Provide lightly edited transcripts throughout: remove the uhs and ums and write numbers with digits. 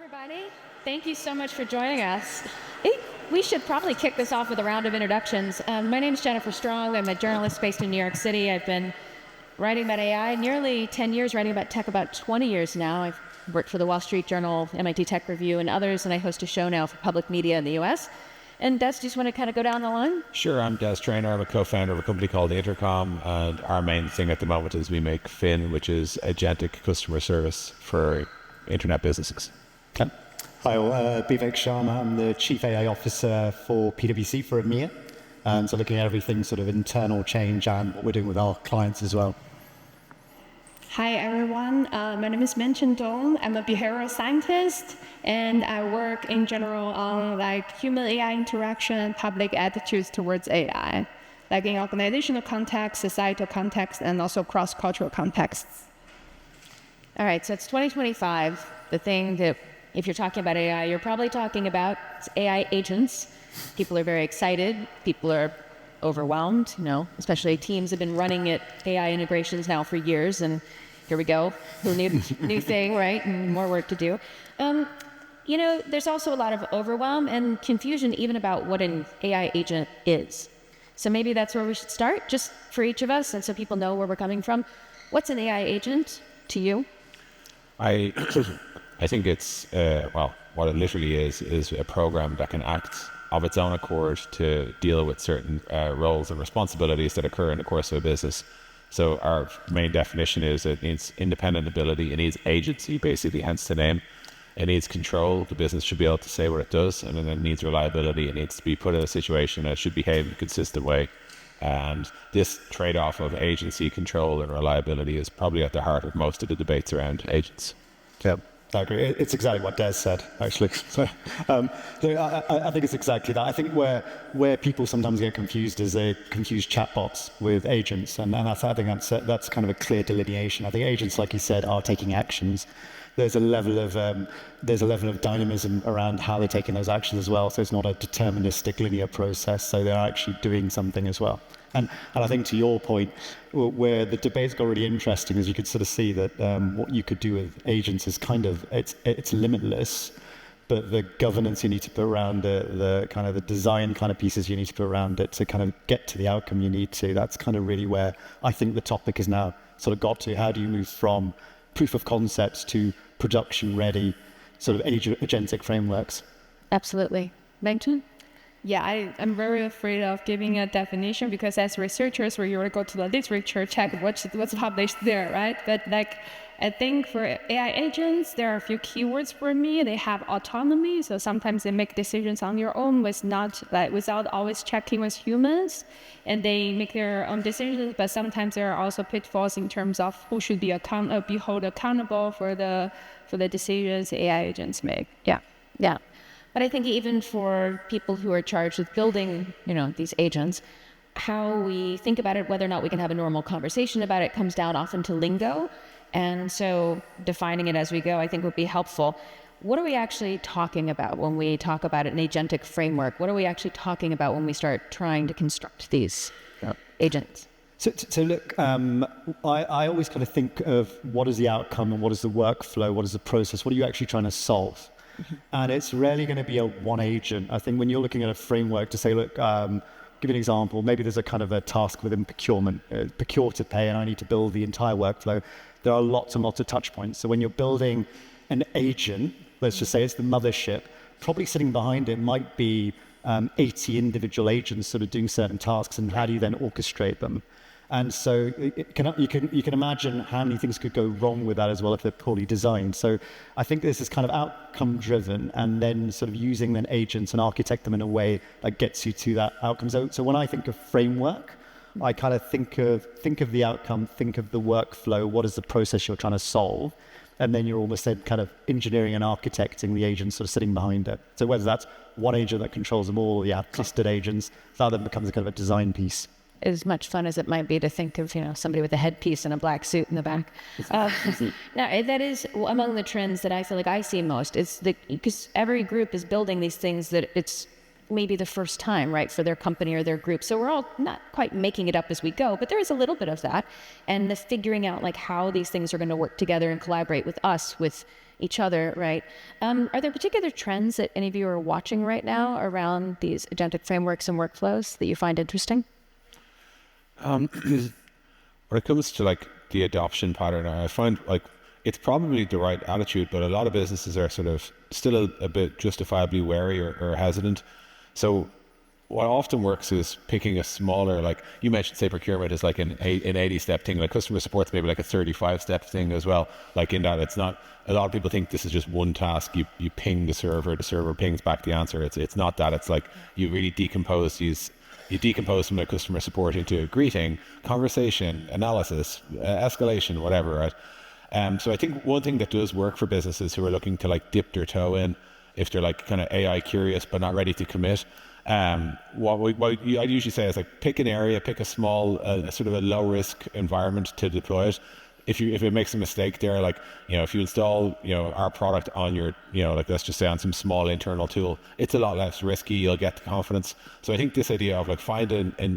everybody. Thank you so much for joining us. We should probably kick this off with a round of introductions. My name is Jennifer Strong. I'm a journalist based in New York City. I've been writing about AI nearly 10 years, writing about tech about 20 years now. I've worked for the Wall Street Journal, MIT Tech Review, and others, and I host a show now for public media in the US. And Des, do you just want to kind of go down the line? Sure, I'm Des Traynor. I'm a co-founder of a company called Intercom, and our main thing at the moment is we make Fin, which is agentic customer service for internet businesses. Okay. Hi, Bivek, Sharma. I'm the Chief AI Officer for PwC for EMEA. So looking at everything sort of internal change and what we're doing with our clients as well. Hi, everyone. My name is Mengchen Dong. I'm a behavioral scientist, and I work in general on human-AI interaction and public attitudes towards AI, like in organizational context, societal context, and also cross-cultural contexts. All right, so it's 2025. The thing that, if you're talking about AI, you're probably talking about AI agents. People are very excited. People are overwhelmed, especially teams have been running at AI integrations now for years, and here we go, new thing, right? And more work to do. There's also a lot of overwhelm and confusion even about what an AI agent is. So maybe that's where we should start, just for each of us, and so people know where we're coming from. What's an AI agent to you? I think it's, what it literally is a program that can act of its own accord to deal with certain roles and responsibilities that occur in the course of a business. So our main definition is it needs independent ability, it needs agency, basically, hence the name. It needs control. The business should be able to say what it does, and then it needs reliability. It needs to be put in a situation that it should behave in a consistent way. And this trade-off of agency, control, and reliability is probably at the heart of most of the debates around agents. Yeah, I agree. It's exactly what Des said, actually. So, I think it's exactly that. I think where people sometimes get confused is they confuse chatbots with agents, and I think that's kind of a clear delineation. I think agents, like you said, are taking actions. There's a level of dynamism around how they're taking those actions as well. So it's not a deterministic linear process. So they're actually doing something as well. And I think to your point, where the debate's got really interesting is you could sort of see that what you could do with agents is it's limitless, but the governance you need to put around it, the kind of the design kind of pieces you need to put around it to kind of get to the outcome you need to. That's kind of really where I think the topic is now sort of got to. How do you move from proof of concepts to production ready sort of agentic frameworks? Absolutely. Mengchen? Yeah, I'm very afraid of giving a definition because as researchers, we usually go to the literature, check what's published there, right? But I think for AI agents, there are a few keywords for me. They have autonomy, so sometimes they make decisions on their own without always checking with humans, and they make their own decisions. But sometimes there are also pitfalls in terms of who should be held accountable for the decisions AI agents make. Yeah. But I think even for people who are charged with building, these agents, how we think about it, whether or not we can have a normal conversation about it, comes down often to lingo. And so defining it as we go, I think, would be helpful. What are we actually talking about when we talk about an agentic framework? What are we actually talking about when we start trying to construct these agents? So look, I always kind of think of what is the outcome and what is the workflow, what is the process, what are you actually trying to solve? Mm-hmm. And it's rarely going to be a one agent. I think when you're looking at a framework to say, look, give you an example, maybe there's a kind of a task within procurement, procure to pay, and I need to build the entire workflow. There are lots and lots of touch points. So when you're building an agent, let's just say it's the mothership, probably sitting behind it might be 80 individual agents sort of doing certain tasks, and how do you then orchestrate them? And so you can imagine how many things could go wrong with that as well if they're poorly designed. So I think this is kind of outcome driven, and then sort of using then agents and architect them in a way that gets you to that outcome. So when I think of framework, I kind of think of the outcome, think of the workflow, what is the process you're trying to solve, and then you're almost then kind of engineering and architecting the agents sort of sitting behind it. So whether that's one agent that controls them all, clustered agents, that then becomes a kind of a design piece. As much fun as it might be to think of, somebody with a headpiece and a black suit in the back. Now, that is among the trends that I feel like I see most. Because every group is building these things that it's maybe the first time, right, for their company or their group. So we're all not quite making it up as we go, but there is a little bit of that. And the figuring out how these things are going to work together and collaborate with us, with each other, right? Are there particular trends that any of you are watching right now around these agentic frameworks and workflows that you find interesting? When it comes to like the adoption pattern, I find like it's probably the right attitude, but a lot of businesses are sort of still a bit justifiably wary or hesitant. So what often works is picking a smaller, like you mentioned, say procurement is like an 80-step thing, like customer support's maybe like a 35-step thing as well. Like in that it's not, a lot of people think this is just one task. You ping the server pings back the answer. It's not that. It's like you really decompose from the customer support into a greeting, conversation, analysis, escalation, whatever, right? So I think one thing that does work for businesses who are looking to like dip their toe in, if they're like kind of AI curious but not ready to commit, what I usually say is like pick an area, pick a small, sort of a low risk environment to deploy it. If it makes a mistake there, like, if you install, our product on your, like let's just say on some small internal tool, it's a lot less risky. You'll get the confidence. So I think this idea of like find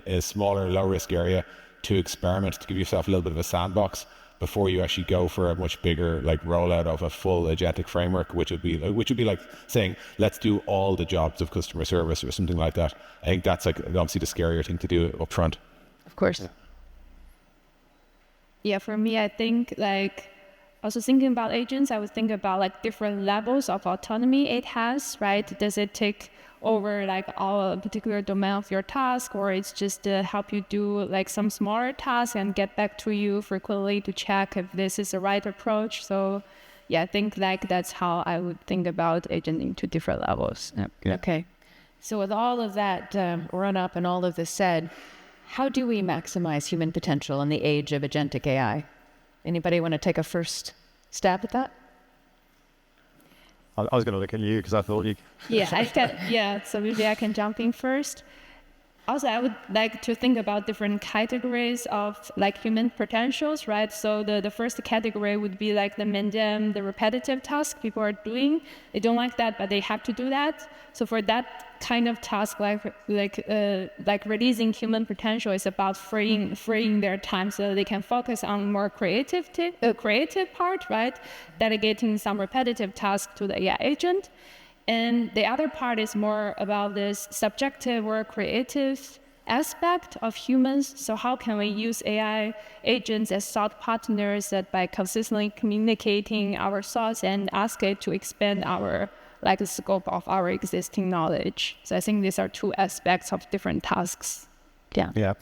a smaller, low risk area to experiment, to give yourself a little bit of a sandbox before you actually go for a much bigger like rollout of a full agentic framework, which would be like saying, let's do all the jobs of customer service or something like that. I think that's like obviously the scarier thing to do up front. Of course. Yeah, for me, I think like also thinking about agents, I would think about like different levels of autonomy it has, right? Does it take over like all a particular domain of your task, or it's just to help you do like some smaller tasks and get back to you frequently to check if this is the right approach? So yeah, I think like that's how I would think about agent into different levels. Yeah. Okay. So with all of that run up and all of this said, how do we maximize human potential in the age of agentic AI? Anybody want to take a first stab at that? I was going to look at you because I thought you... So maybe I can jump in first. Also, I would like to think about different categories of like human potentials, right? So the first category would be like the mundane, the repetitive task people are doing. They don't like that, but they have to do that. So for that kind of task, like releasing human potential is about freeing their time so they can focus on more creative part, right? Delegating some repetitive task to the AI agent. And the other part is more about this subjective or creative aspect of humans. So how can we use AI agents as thought partners that by consistently communicating our thoughts and ask it to expand our the scope of our existing knowledge? So I think these are two aspects of different tasks. Yeah.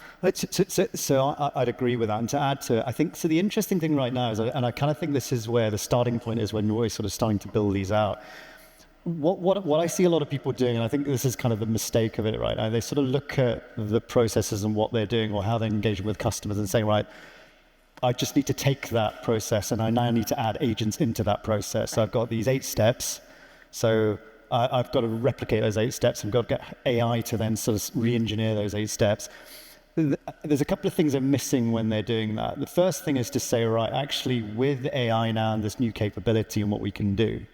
So I'd agree with that. And to add to it, I think, so the interesting thing right now is, and I kind of think this is where the starting point is when we're sort of starting to build these out. What I see a lot of people doing, and I think this is kind of the mistake of it, right? They sort of look at the processes and what they're doing or how they're engaging with customers and saying, right, I just need to take that process and I now need to add agents into that process. So I've got these 8 steps. So I've got to replicate those 8 steps. I've got to get AI to then sort of re-engineer those 8 steps. There's a couple of things I'm missing when they're doing that. The first thing is to say, right, actually with AI now and this new capability and what we can do,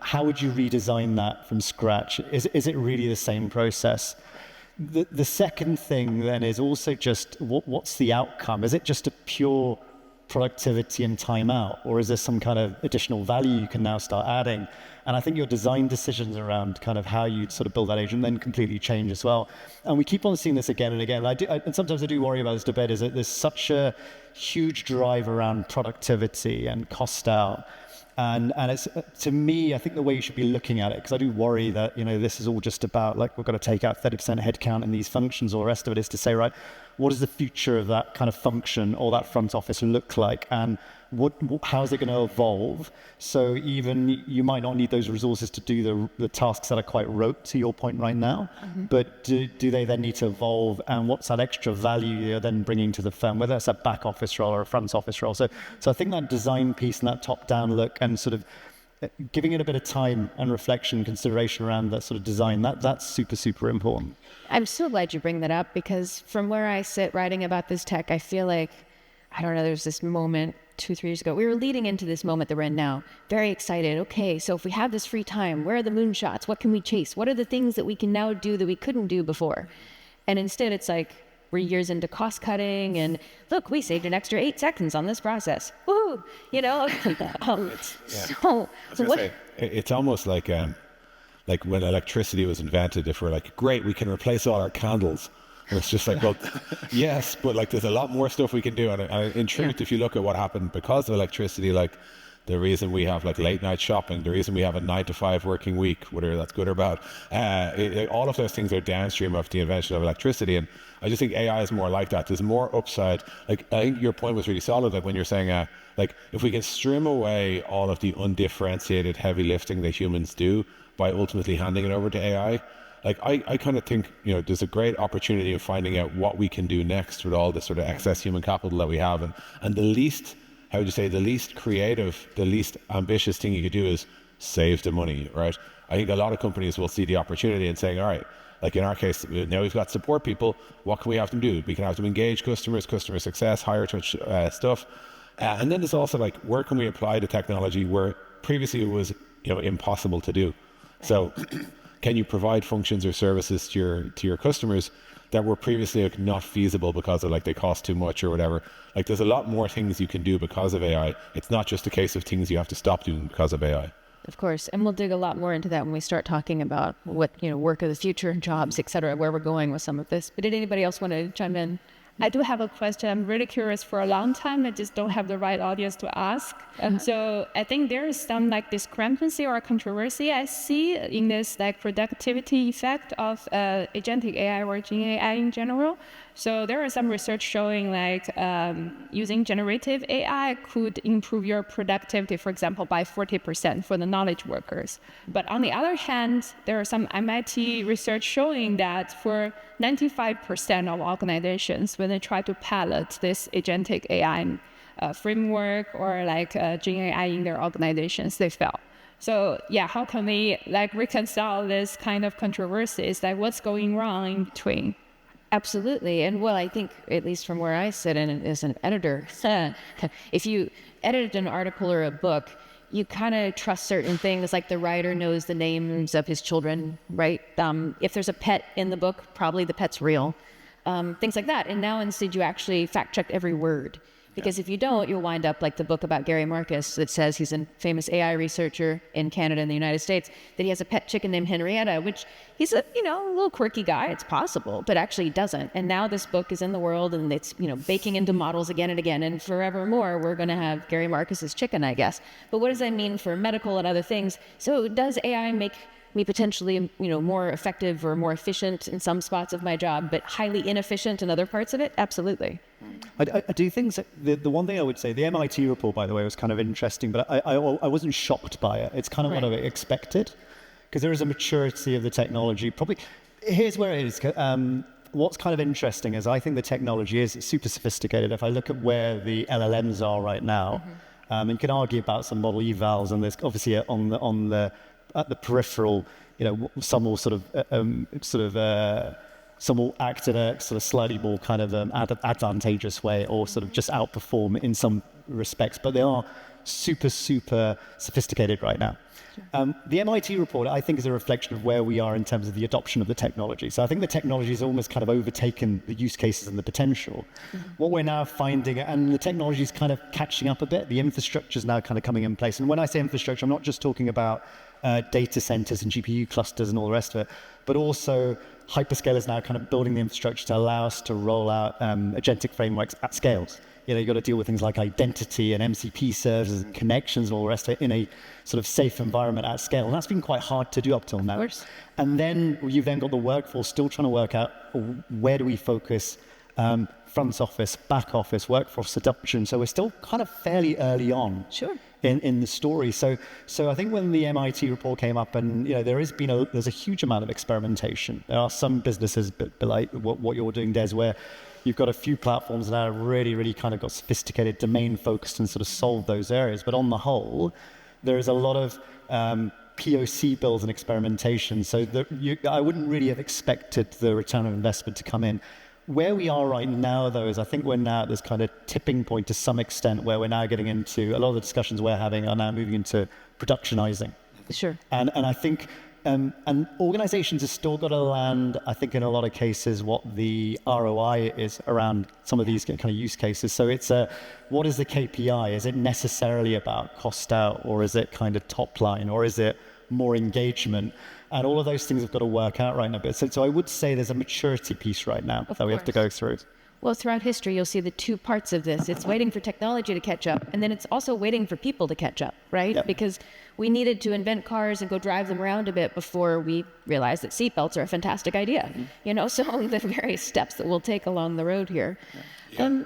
how would you redesign that from scratch? Is it really the same process? The second thing then is also just what's the outcome? Is it just a pure productivity and time out, or is there some kind of additional value you can now start adding? And I think your design decisions around kind of how you sort of build that agent then completely change as well. And we keep on seeing this again and again. And sometimes I do worry about this debate, is that there's such a huge drive around productivity and cost out. And it's, to me, I think the way you should be looking at it, because I do worry that, this is all just about like, we've got to take out 30% headcount in these functions, or the rest of it is to say, right, what does the future of that kind of function or that front office look like? And how is it going to evolve? So even you might not need those resources to do the tasks that are quite rote, to your point right now, but do they then need to evolve? And what's that extra value you're then bringing to the firm, whether it's a back office role or a front office role? So I think that design piece and that top-down look and sort of giving it a bit of time and reflection, consideration around that sort of design, that's super, super important. I'm so glad you bring that up, because from where I sit writing about this tech, I feel like, I don't know, there's this moment 2-3 years ago. We were leading into this moment that we're in now. Very excited. Okay, so if we have this free time, where are the moonshots? What can we chase? What are the things that we can now do that we couldn't do before? And instead it's like, we're years into cost cutting, and look, we saved an extra 8 seconds on this process. Woohoo! You know, so what? It's almost like when electricity was invented, if we're like, great, we can replace all our candles. And it's just like, well, yes, but like there's a lot more stuff we can do. And in truth, if you look at what happened because of electricity, like the reason we have like late night shopping, the reason we have a 9 to 5 working week, whether that's good or bad, all of those things are downstream of the invention of electricity. And I just think AI is more like that. There's more upside. Like I think your point was really solid. Like when you're saying, like if we can trim away all of the undifferentiated heavy lifting that humans do by ultimately handing it over to AI, like I kind of think, you know, there's a great opportunity of finding out what we can do next with all this sort of excess human capital that we have. And the least, how would you say, the least creative, the least ambitious thing you could do is save the money, right? I think a lot of companies will see the opportunity and saying, all right, like in our case, now we've got support people, what can we have them do? We can have them engage customers, customer success, higher touch stuff. And then there's also like, where can we apply the technology where previously it was, you know, impossible to do? So can you provide functions or services to your customers that were previously like not feasible because of like they cost too much or whatever? Like there's a lot more things you can do because of AI. It's not just a case of things you have to stop doing because of AI. Of course, and we'll dig a lot more into that when we start talking about what, you know, work of the future, jobs, et cetera, where we're going with some of this. But did anybody else want to chime in? I do have a question. I'm really curious for a long time. I just don't have the right audience to ask. So I think there is some like discrepancy or controversy I see in this like productivity effect of agentic AI or Gen AI in general. So there is some research showing like using generative AI could improve your productivity, for example, by 40% for the knowledge workers. But on the other hand, there are some MIT research showing that for 95% of organizations, when they try to pilot this agentic AI framework or like Gen AI in their organizations, they fail. So yeah, how can we like reconcile this kind of controversies? Like what's going wrong in between? Absolutely. And well, I think, at least from where I sit in as an editor, if you edit an article or a book, you kind of trust certain things, like the writer knows the names of his children, right? If there's a pet in the book, probably the pet's real. Things like that. And now instead you actually fact check every word. Because if you don't, you'll wind up like the book about Gary Marcus that says he's a famous AI researcher in Canada and the United States, that he has a pet chicken named Henrietta, which he's a, you know, a little quirky guy. It's possible, but actually he doesn't. And now this book is in the world and it's, you know, baking into models again and again. And forevermore, we're going to have Gary Marcus's chicken, I guess. But what does that mean for medical and other things? So does AI make me potentially, you know, more effective or more efficient in some spots of my job, but highly inefficient in other parts of it? Absolutely. I do think the one thing I would say, the MIT report, by the way, was kind of interesting, but I wasn't shocked by it. It's kind of what I expected, because there is a maturity of the technology. Probably, here's where it is. What's kind of interesting is I think the technology is super sophisticated. If I look at where the LLMs are right now, and you can argue about some model evals, and there's obviously at the peripheral, you know, some will some will act in a sort of slightly more kind of advantageous way, or sort of just outperform in some respects, but they are super sophisticated right now. The MIT report, I think, is a reflection of where we are in terms of the adoption of the technology. So I think the technology has almost kind of overtaken the use cases and the potential. What we're now finding, and the technology is kind of catching up a bit, the infrastructure is now kind of coming in place. And when I say infrastructure, I'm not just talking about data centers and GPU clusters and all the rest of it, but also hyperscalers now kind of building the infrastructure to allow us to roll out agentic frameworks at scales. You know, you've got to deal with things like identity and MCP services and connections and all the rest of it in a sort of safe environment at scale. And that's been quite hard to do up till now. Of course. And then you've then got the workforce still trying to work out where do we focus front office, back office, workforce adoption. So we're still kind of fairly early on. Sure. In the story. So I think when the MIT report came up, and you know, there's a huge amount of experimentation. There are some businesses, but like what you're doing, Des, where you've got a few platforms that are really kind of got sophisticated, domain focused, and sort of solve those areas. But on the whole, there is a lot of POC builds and experimentation. So I wouldn't really have expected the return on investment to come in. Where we are right now, though, is I think we're now at this kind of tipping point to some extent, where we're now getting into a lot of the discussions we're having are now moving into productionizing. Sure. And I think And organizations have still got to land, I think, in a lot of cases, what the ROI is around some of these kind of use cases. So it's what is the KPI? Is it necessarily about cost out, or is it kind of top line, or is it more engagement? And all of those things have got to work out right now. But so I would say there's a maturity piece right now that we have to go through. Well, throughout history, you'll see the two parts of this. It's waiting for technology to catch up, and then it's also waiting for people to catch up, right? Yep. Because we needed to invent cars and go drive them around a bit before we realized that seatbelts are a fantastic idea. So the various steps that we'll take along the road here. Yeah.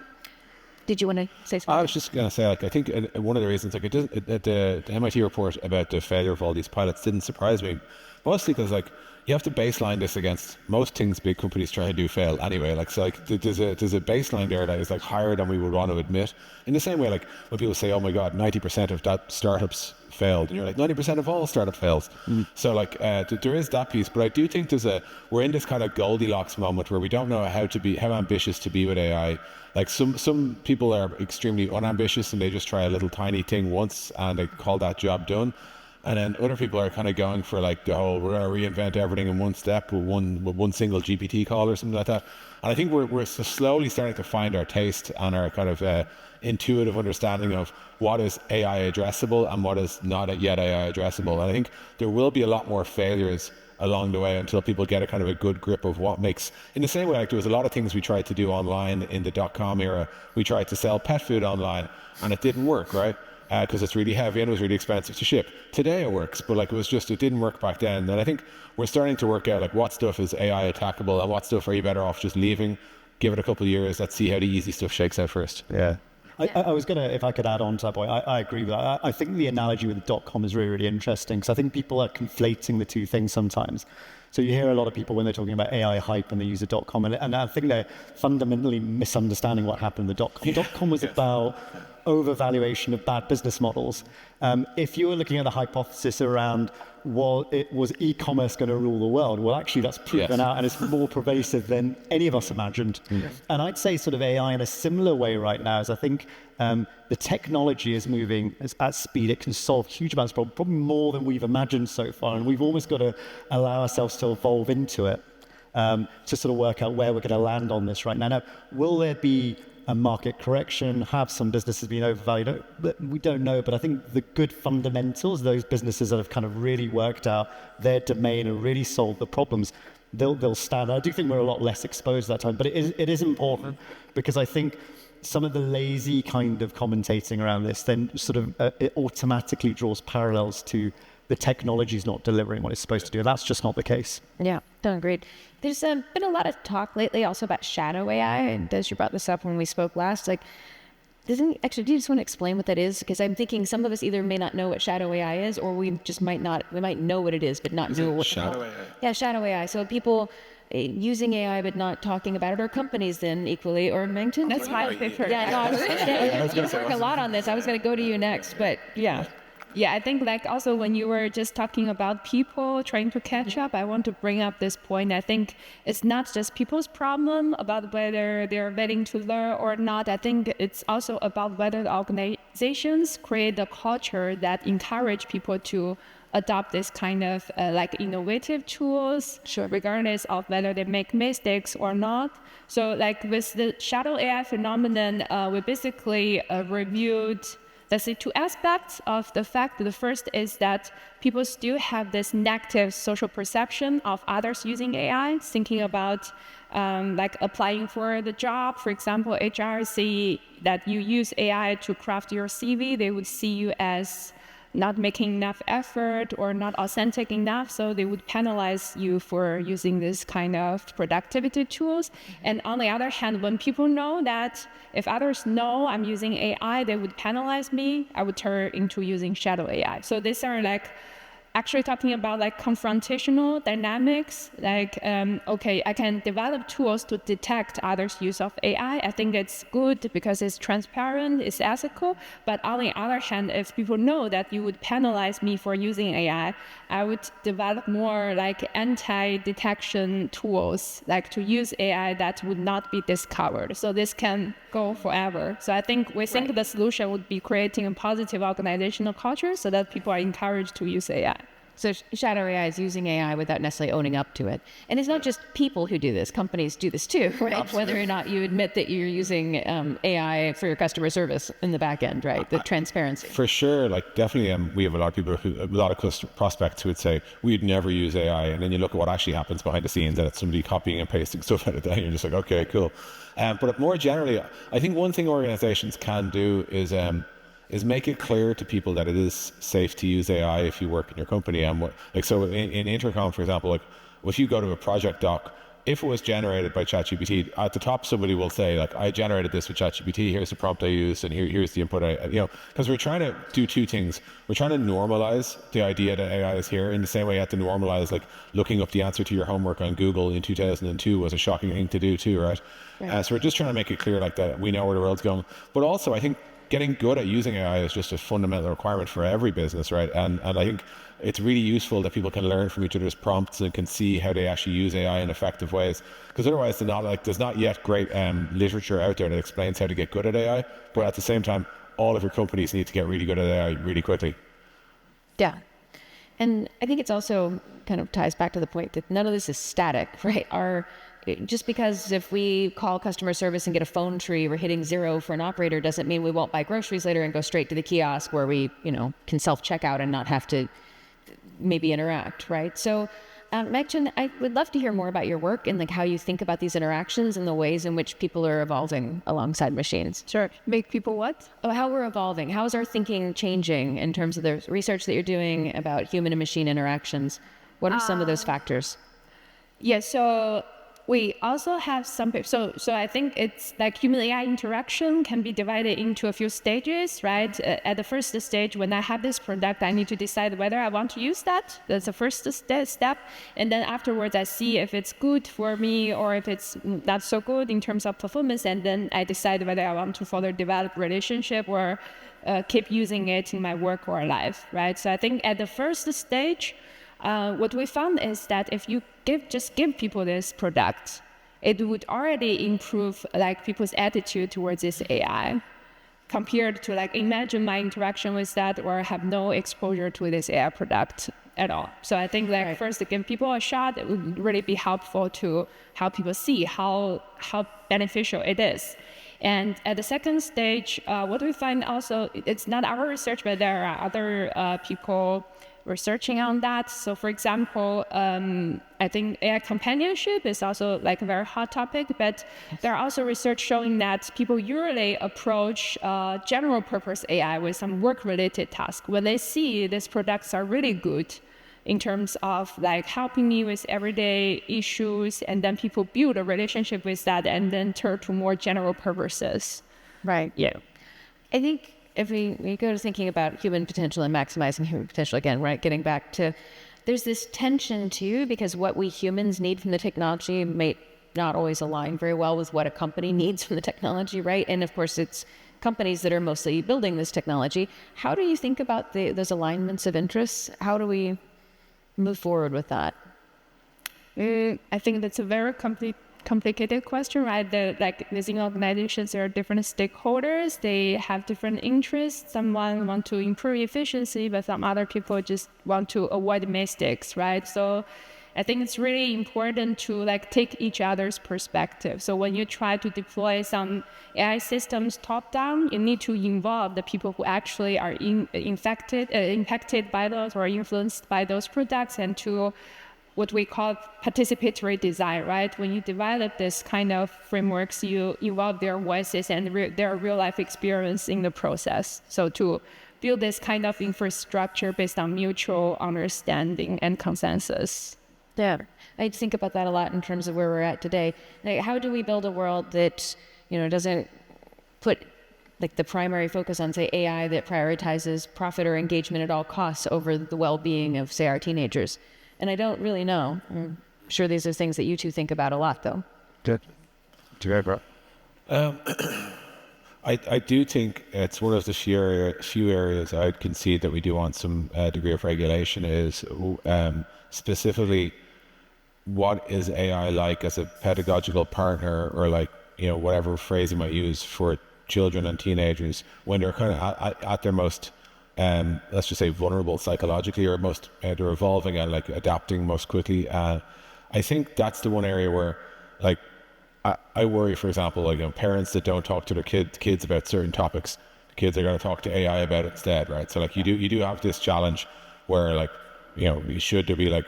Did you want to say something? I was just going to say, I think one of the reasons, the MIT report about the failure of all these pilots didn't surprise me, mostly because, you have to baseline this against most things big companies try to do fail anyway. There's a baseline there that is higher than we would want to admit. In the same way, when people say, "Oh my God, 90% of that startups failed," and you're like, 90% of all startup fails. So there is that piece, but I do think we're in this kind of Goldilocks moment where we don't know how ambitious to be with AI. Some people are extremely unambitious and they just try a little tiny thing once and they call that job done. And then other people are kind of going for the whole, we're going to reinvent everything in one step with one single GPT call or something like that. And I think we're slowly starting to find our taste and our kind of intuitive understanding of what is AI addressable and what is not yet AI addressable. And I think there will be a lot more failures along the way until people get a kind of a good grip of what makes, in the same way, there was a lot of things we tried to do online in the .com era. We tried to sell pet food online and it didn't work, right? Because it's really heavy and it was really expensive to ship. Today it works, but it didn't work back then. And I think we're starting to work out what stuff is AI attackable and what stuff are you better off just leaving, give it a couple of years, let's see how the easy stuff shakes out first. Yeah. I was going to, if I could add on to that point, I agree with that. I think the analogy with the .com is really, really interesting because I think people are conflating the two things sometimes. So you hear a lot of people when they're talking about AI hype and they use the .com, and I think they're fundamentally misunderstanding what happened in the .com. .com was about overvaluation of bad business models. If you were looking at the hypothesis around, was e-commerce going to rule the world? Well, actually, that's proven out, and it's more pervasive than any of us imagined. And I'd say sort of AI in a similar way right now is I think the technology is moving at speed. It can solve huge amounts of problems, probably more than we've imagined so far, and we've almost got to allow ourselves to evolve into it to sort of work out where we're going to land on this right now. Now, will there be a market correction? Have some businesses been overvalued? We don't know, but I think the good fundamentals, those businesses that have kind of really worked out their domain and really solved the problems, they'll stand. I do think we're a lot less exposed at that time, but it is important because I think some of the lazy kind of commentating around this then sort of it automatically draws parallels to the technology is not delivering what it's supposed to do. That's just not the case. Yeah, don't agree. There's been a lot of talk lately also about shadow AI, and Des, you brought this up when we spoke last. Do you just want to explain what that is? Because I'm thinking some of us either may not know what shadow AI is, or we just might not. We might know what it is, but not know what shadow AI. Yeah, shadow AI. So people using AI but not talking about it, or companies then equally, or Mengchen. That's my favorite. Yeah, no, I was going to work a lot on this. I was going to go to you next, but yeah. Yeah, I think also when you were just talking about people trying to catch up, I want to bring up this point. I think it's not just people's problem about whether they're ready to learn or not. I think it's also about whether the organizations create a culture that encourage people to adopt this kind of innovative tools, regardless of whether they make mistakes or not. So with the shadow AI phenomenon, we basically reviewed, let's say, two aspects of the fact. The first is that people still have this negative social perception of others using AI, thinking about applying for the job. For example, HR see that you use AI to craft your CV, they would see you as not making enough effort or not authentic enough, so they would penalize you for using this kind of productivity tools. And on the other hand, when people know that if others know I'm using AI, they would penalize me, I would turn into using shadow AI. So these are actually talking about confrontational dynamics, okay, I can develop tools to detect others' use of AI. I think it's good because it's transparent, it's ethical. But on the other hand, if people know that you would penalize me for using AI, I would develop more anti-detection tools, to use AI that would not be discovered. So this can go forever. So I think we think the solution would be creating a positive organizational culture so that people are encouraged to use AI. So shadow AI is using AI without necessarily owning up to it. And it's not just people who do this. Companies do this too, right? Absolutely. Whether or not you admit that you're using AI for your customer service in the back end, right? The transparency. For sure. Like definitely we have a lot of people a lot of prospects who would say, we'd never use AI. And then you look at what actually happens behind the scenes and it's somebody copying and pasting stuff out of that. And you're just like, okay, cool. But more generally, I think one thing organizations can do is make it clear to people that it is safe to use AI if you work in your company. And so in Intercom, for example, like if you go to a project doc, if it was generated by ChatGPT, at the top somebody will say, like, I generated this with ChatGPT, here's the prompt I used, and here's the input because we're trying to do two things. We're trying to normalize the idea that AI is here in the same way you had to normalize, like, looking up the answer to your homework on Google in 2002 was a shocking thing to do too, right? So we're just trying to make it clear, like, that we know where the world's going. But also, I think getting good at using AI is just a fundamental requirement for every business, right? And I think it's really useful that people can learn from each other's prompts and can see how they actually use AI in effective ways. Because otherwise, there's not yet great literature out there that explains how to get good at AI. But at the same time, all of your companies need to get really good at AI really quickly. Yeah. And I think it's also kind of ties back to the point that none of this is static, right? Just because if we call customer service and get a phone tree, we're hitting 0 for an operator doesn't mean we won't buy groceries later and go straight to the kiosk where we, can self-checkout and not have to maybe interact, right? So, Mengchen, I would love to hear more about your work and like how you think about these interactions and the ways in which people are evolving alongside machines. Sure. Make people what? Oh, how we're evolving. How is our thinking changing in terms of the research that you're doing about human and machine interactions? What are some of those factors? Yeah, so we also have some, so I think it's like human AI interaction can be divided into a few stages, right? At the first stage, when I have this product, I need to decide whether I want to use that. That's the first step. And then afterwards, I see if it's good for me or if it's not so good in terms of performance. And then I decide whether I want to further develop relationship or keep using it in my work or life, right? So I think at the first stage, what we found is that if you just give people this product, it would already improve like people's attitude towards this AI compared to like imagine my interaction with that or have no exposure to this AI product at all. So I think like first to give people a shot, it would really be helpful to help people see how beneficial it is. And at the second stage, what we find also, it's not our research, but there are other people researching on that. So for example, I think AI companionship is also like a very hot topic, but there are also research showing that people usually approach general purpose AI with some work related tasks when they see these products are really good in terms of like helping me with everyday issues, and then people build a relationship with that and then turn to more general purposes. Right. Yeah. I think if we go to thinking about human potential and maximizing human potential again, right, getting back to, there's this tension too, because what we humans need from the technology may not always align very well with what a company needs from the technology, right? And of course, it's companies that are mostly building this technology. How do you think about those alignments of interests? How do we move forward with that? I think that's a very complicated question, right? Like within organizations, there are different stakeholders. They have different interests. Someone want to improve efficiency, but some other people just want to avoid mistakes, right? So I think it's really important to like take each other's perspective. So when you try to deploy some AI systems top down, you need to involve the people who actually are impacted by those or influenced by those products, and to what we call participatory design, right? When you develop this kind of frameworks, you involve their voices and their real life experience in the process. So to build this kind of infrastructure based on mutual understanding and consensus. Yeah, I think about that a lot in terms of where we're at today. Like, how do we build a world that, doesn't put like the primary focus on, say, AI that prioritizes profit or engagement at all costs over the well-being of, say, our teenagers? And I don't really know. I'm sure these are things that you two think about a lot, though. Good. Bro. I do think it's one of the few areas I'd concede that we do want some degree of regulation is specifically what is AI like as a pedagogical partner, or like, whatever phrase you might use for children and teenagers when they're kind of at their most let's just say, vulnerable psychologically, or most they're evolving and like adapting most quickly. I think that's the one area where, like, I worry, for example, like, parents that don't talk to their kids about certain topics, kids are going to talk to AI about it instead, right? So like you do have this challenge where, like, should there be, like,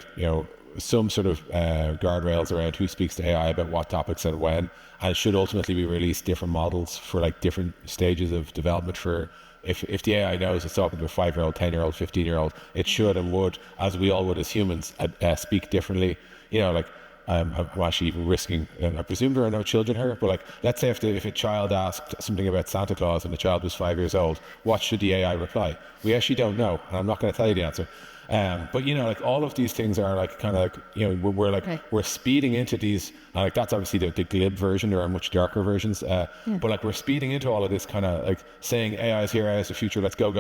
some sort of guardrails around who speaks to AI about what topics and when, and it should ultimately be released different models for like different stages of development. For if the AI knows it's talking to a 5-year-old, 10-year-old, 15-year-old, it should and would, as we all would as humans, speak differently. Like, I'm actually even risking, I presume there are no children here, but like, let's say if a child asked something about Santa Claus and the child was 5 years old, what should the AI reply? We actually don't know, and I'm not going to tell you the answer. But like, all of these things are like kind of like, we're like, we're speeding into these, like, that's obviously the glib version. There are much darker versions, but like, we're speeding into all of this kind of like saying AI is here, AI is the future, let's go.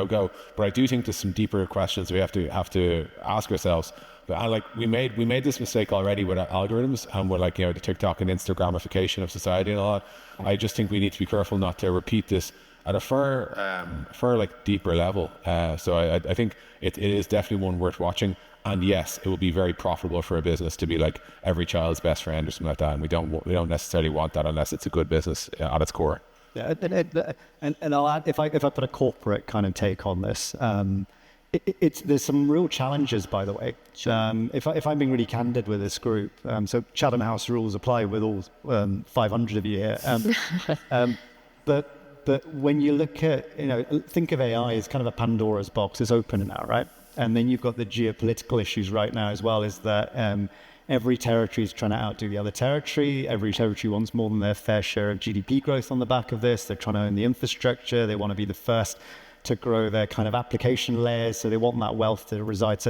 But I do think there's some deeper questions we have to ask ourselves. But like, we made this mistake already with algorithms, and with, like, the TikTok and Instagramification of society and all that. I just think we need to be careful not to repeat this at a far like deeper level. So I think it is definitely one worth watching. And yes, it will be very profitable for a business to be like every child's best friend or something like that. And we don't necessarily want that unless it's a good business at its core. Yeah, and I'll add, if I put a corporate kind of take on this, there's some real challenges, by the way. If I'm being really candid with this group, so Chatham House rules apply with all 500 of you here. But when you look at, think of AI as kind of a Pandora's box. It's open now, right? And then you've got the geopolitical issues right now as well, is that every territory is trying to outdo the other territory. Every territory wants more than their fair share of GDP growth on the back of this. They're trying to own the infrastructure. They want to be the first to grow their kind of application layers. So they want that wealth to reside.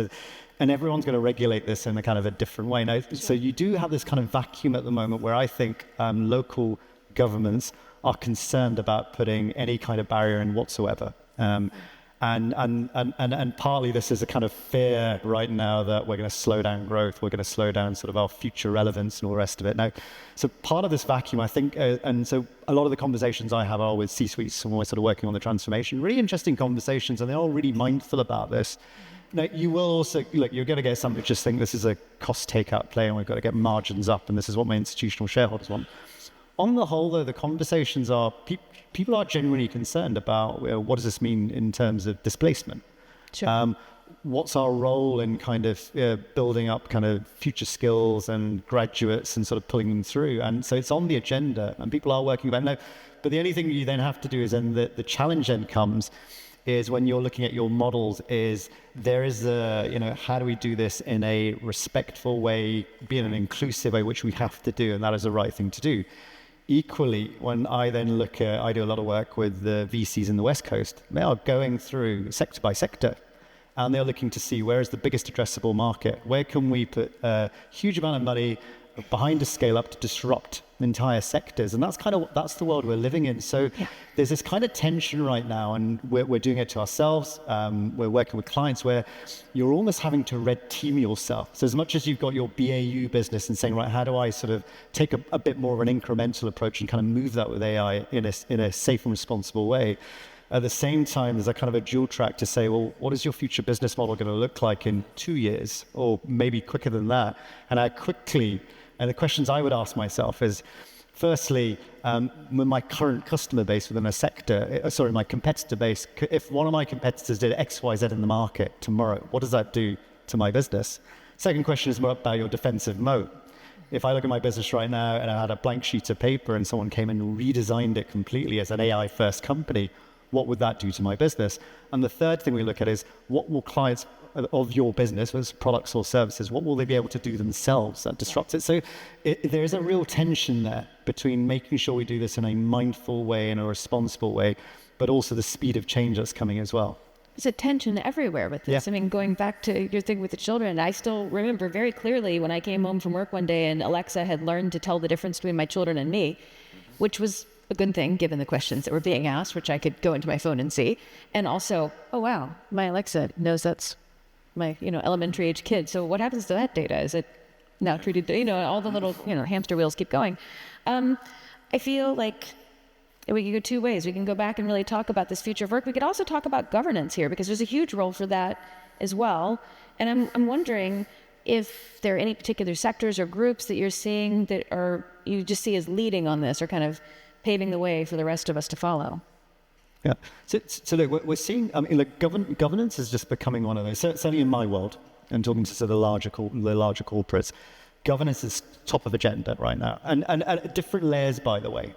And everyone's going to regulate this in a kind of a different way. Now, so you do have this kind of vacuum at the moment where I think local governments are concerned about putting any kind of barrier in whatsoever. And partly this is a kind of fear right now that we're going to slow down growth, we're going to slow down sort of our future relevance and all the rest of it. Now, so part of this vacuum, I think, and so a lot of the conversations I have are with C-suites when we're sort of working on the transformation, really interesting conversations, and they're all really mindful about this. Now, you will also, look, you're going to get some who just think this is a cost takeout play and we've got to get margins up and this is what my institutional shareholders want. On the whole, though, the conversations are, people are genuinely concerned about what does this mean in terms of displacement? Sure. What's our role in kind of building up kind of future skills and graduates and sort of pulling them through? And so it's on the agenda and people are working about it now. But the only thing you then have to do is then the challenge then comes is when you're looking at your models is there is a, how do we do this in a respectful way, be in an inclusive way, which we have to do, and that is the right thing to do. Equally, when I then look at, I do a lot of work with the VCs in the West Coast, they are going through sector by sector, and they're looking to see where is the biggest addressable market, where can we put a huge amount of money behind a scale up to disrupt entire sectors. And that's the world we're living in. So there's this kind of tension right now, and we're doing it to ourselves. We're working with clients where you're almost having to red team yourself. So as much as you've got your BAU business and saying, right, how do I sort of take a bit more of an incremental approach and kind of move that with AI in a safe and responsible way, at the same time, there's a kind of a dual track to say, well, what is your future business model going to look like in 2 years, or maybe quicker than that? And how quickly, and the questions I would ask myself is, firstly, with my current customer base within a sector, my competitor base, if one of my competitors did X, Y, Z in the market tomorrow, what does that do to my business? Second question is more about your defensive moat. If I look at my business right now and I had a blank sheet of paper and someone came and redesigned it completely as an AI first company, what would that do to my business? And the third thing we look at is, what will clients of your business, whether it's products or services, what will they be able to do themselves that disrupts it? So there is a real tension there between making sure we do this in a mindful way, in a responsible way, but also the speed of change that's coming as well. There's a tension everywhere with this. Yeah. I mean, going back to your thing with the children, I still remember very clearly when I came home from work one day and Alexa had learned to tell the difference between my children and me, which was a good thing given the questions that were being asked, which I could go into my phone and see. And also, oh wow, my Alexa knows that's my elementary age kid. So what happens to that data? Is it now treated, all the little hamster wheels keep going. I feel like we can go two ways. We can go back and really talk about this future of work. We could also talk about governance here, because there's a huge role for that as well. And I'm wondering if there are any particular sectors or groups that you're seeing that are, you just see as leading on this, or kind of paving the way for the rest of us to follow. Yeah. So look, we're seeing, I mean, like governance is just becoming one of those, certainly in my world, and talking to sort of the larger corporates, governance is top of agenda right now. And at different layers, by the way.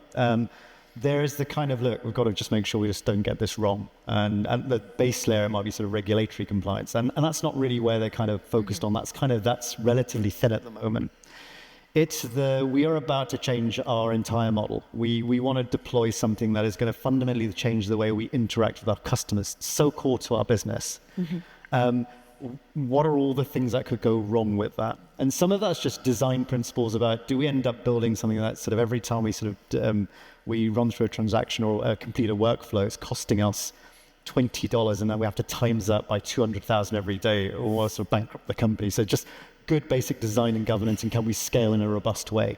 There is the kind of, look, we've got to just make sure we just don't get this wrong. And the base layer might be sort of regulatory compliance. And that's not really where they're kind of focused on. That's relatively thin at the moment. We are about to change our entire model. We want to deploy something that is going to fundamentally change the way we interact with our customers, so core to our business. What are all the things that could go wrong with that? And some of that's just design principles about, do we end up building something that sort of every time we sort of we run through a transaction or complete a workflow, it's costing us $20, and then we have to times that by 200,000 every day, or sort of bankrupt the company. So just good basic design and governance, and can we scale in a robust way?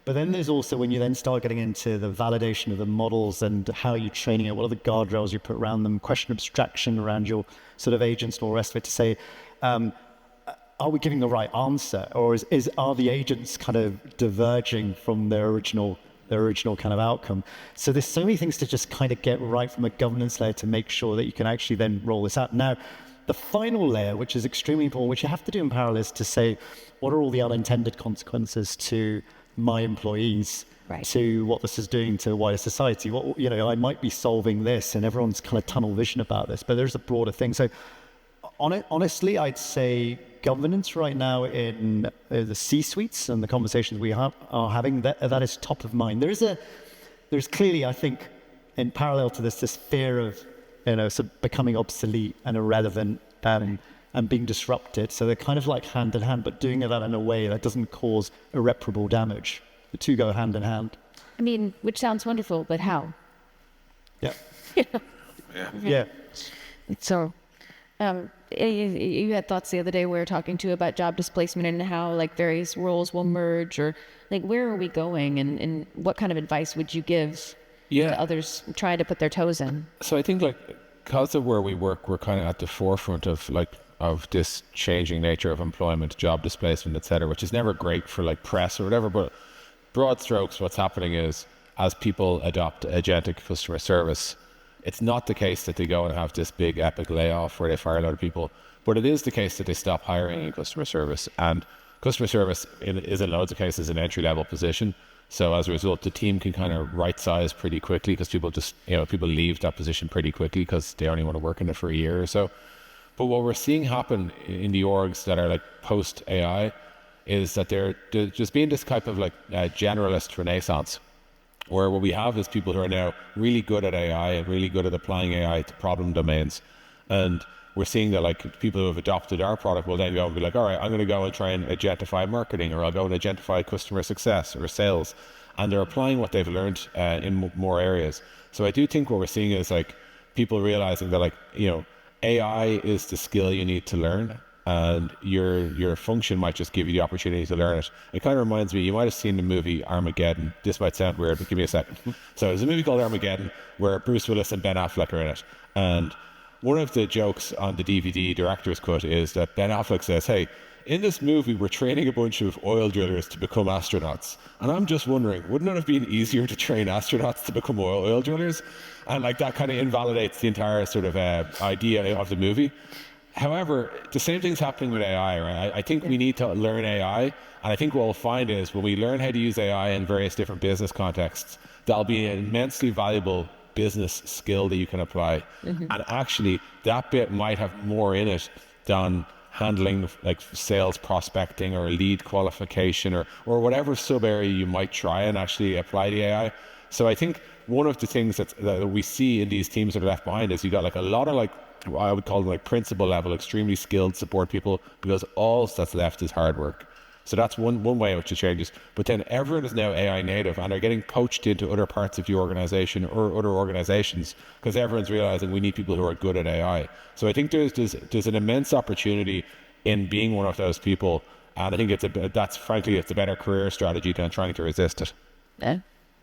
But then there's also, when you then start getting into the validation of the models and how you're training it, what are the guardrails you put around them, question abstraction around your sort of agents and all the rest of it, to say, are we giving the right answer, or are the agents kind of diverging from their original kind of outcome? So there's so many things to just kind of get right from a governance layer to make sure that you can actually then roll this out. Now, the final layer, which is extremely important, which you have to do in parallel, is to say, what are all the unintended consequences to my employees, right, to what this is doing to wider society? What, you know, I might be solving this, and everyone's kind of tunnel vision about this, but there's a broader thing. So honestly, I'd say governance right now in the C-suites and the conversations we are having, that is top of mind. There's clearly, I think, in parallel to this fear of, you know, sort of becoming obsolete and irrelevant and being disrupted. So they're kind of like hand in hand, but doing that in a way that doesn't cause irreparable damage. The two go hand in hand. I mean, which sounds wonderful, but how? Yeah. Yeah. So, you had thoughts the other day we were talking to about job displacement and how like various roles will merge, or like where are we going, and what kind of advice would you give to others trying to put their toes in? So I think, like, because of where we work, we're kind of at the forefront of this changing nature of employment, job displacement, etc., which is never great for like press or whatever. But broad strokes, what's happening is, as people adopt agentic customer service, it's not the case that they go and have this big epic layoff where they fire a lot of people, but it is the case that they stop hiring in customer service. And customer service is in loads of cases an entry-level position. So as a result, the team can kind of right size pretty quickly, because people just, you know, people leave that position pretty quickly because they only want to work in it for a year or so. But what we're seeing happen in the orgs that are like post AI is that they're just being this type of like generalist renaissance, where what we have is people who are now really good at AI and really good at applying AI to problem domains. And we're seeing that like people who have adopted our product will then go and be like, all right, I'm going to go and try and agentify marketing, or I'll go and agentify customer success or sales. And they're applying what they've learned in more areas. So I do think what we're seeing is like people realizing that, like, you know, AI is the skill you need to learn, and your function might just give you the opportunity to learn it. It kind of reminds me, you might have seen the movie Armageddon. This might sound weird, but give me a second. So there's a movie called Armageddon where Bruce Willis and Ben Affleck are in it. And one of the jokes on the DVD director's cut is that Ben Affleck says, hey, in this movie, we're training a bunch of oil drillers to become astronauts. And I'm just wondering, wouldn't it have been easier to train astronauts to become oil drillers? And like that kind of invalidates the entire sort of idea of the movie. However, the same thing's happening with AI, right? I think we need to learn AI. And I think what we'll find is when we learn how to use AI in various different business contexts, that'll be an immensely valuable business skill that you can apply. And actually, that bit might have more in it than handling like sales prospecting or lead qualification or whatever sub area you might try and actually apply the AI. So I think one of the things that we see in these teams that are left behind is you got like a lot of like, I would call them like principal level, extremely skilled support people, because all that's left is hard work. So that's one way in which it changes. But then everyone is now AI native and are getting poached into other parts of the organization or other organizations, because everyone's realizing we need people who are good at AI. So I think there's an immense opportunity in being one of those people. And I think it's a better career strategy than trying to resist it. Yeah.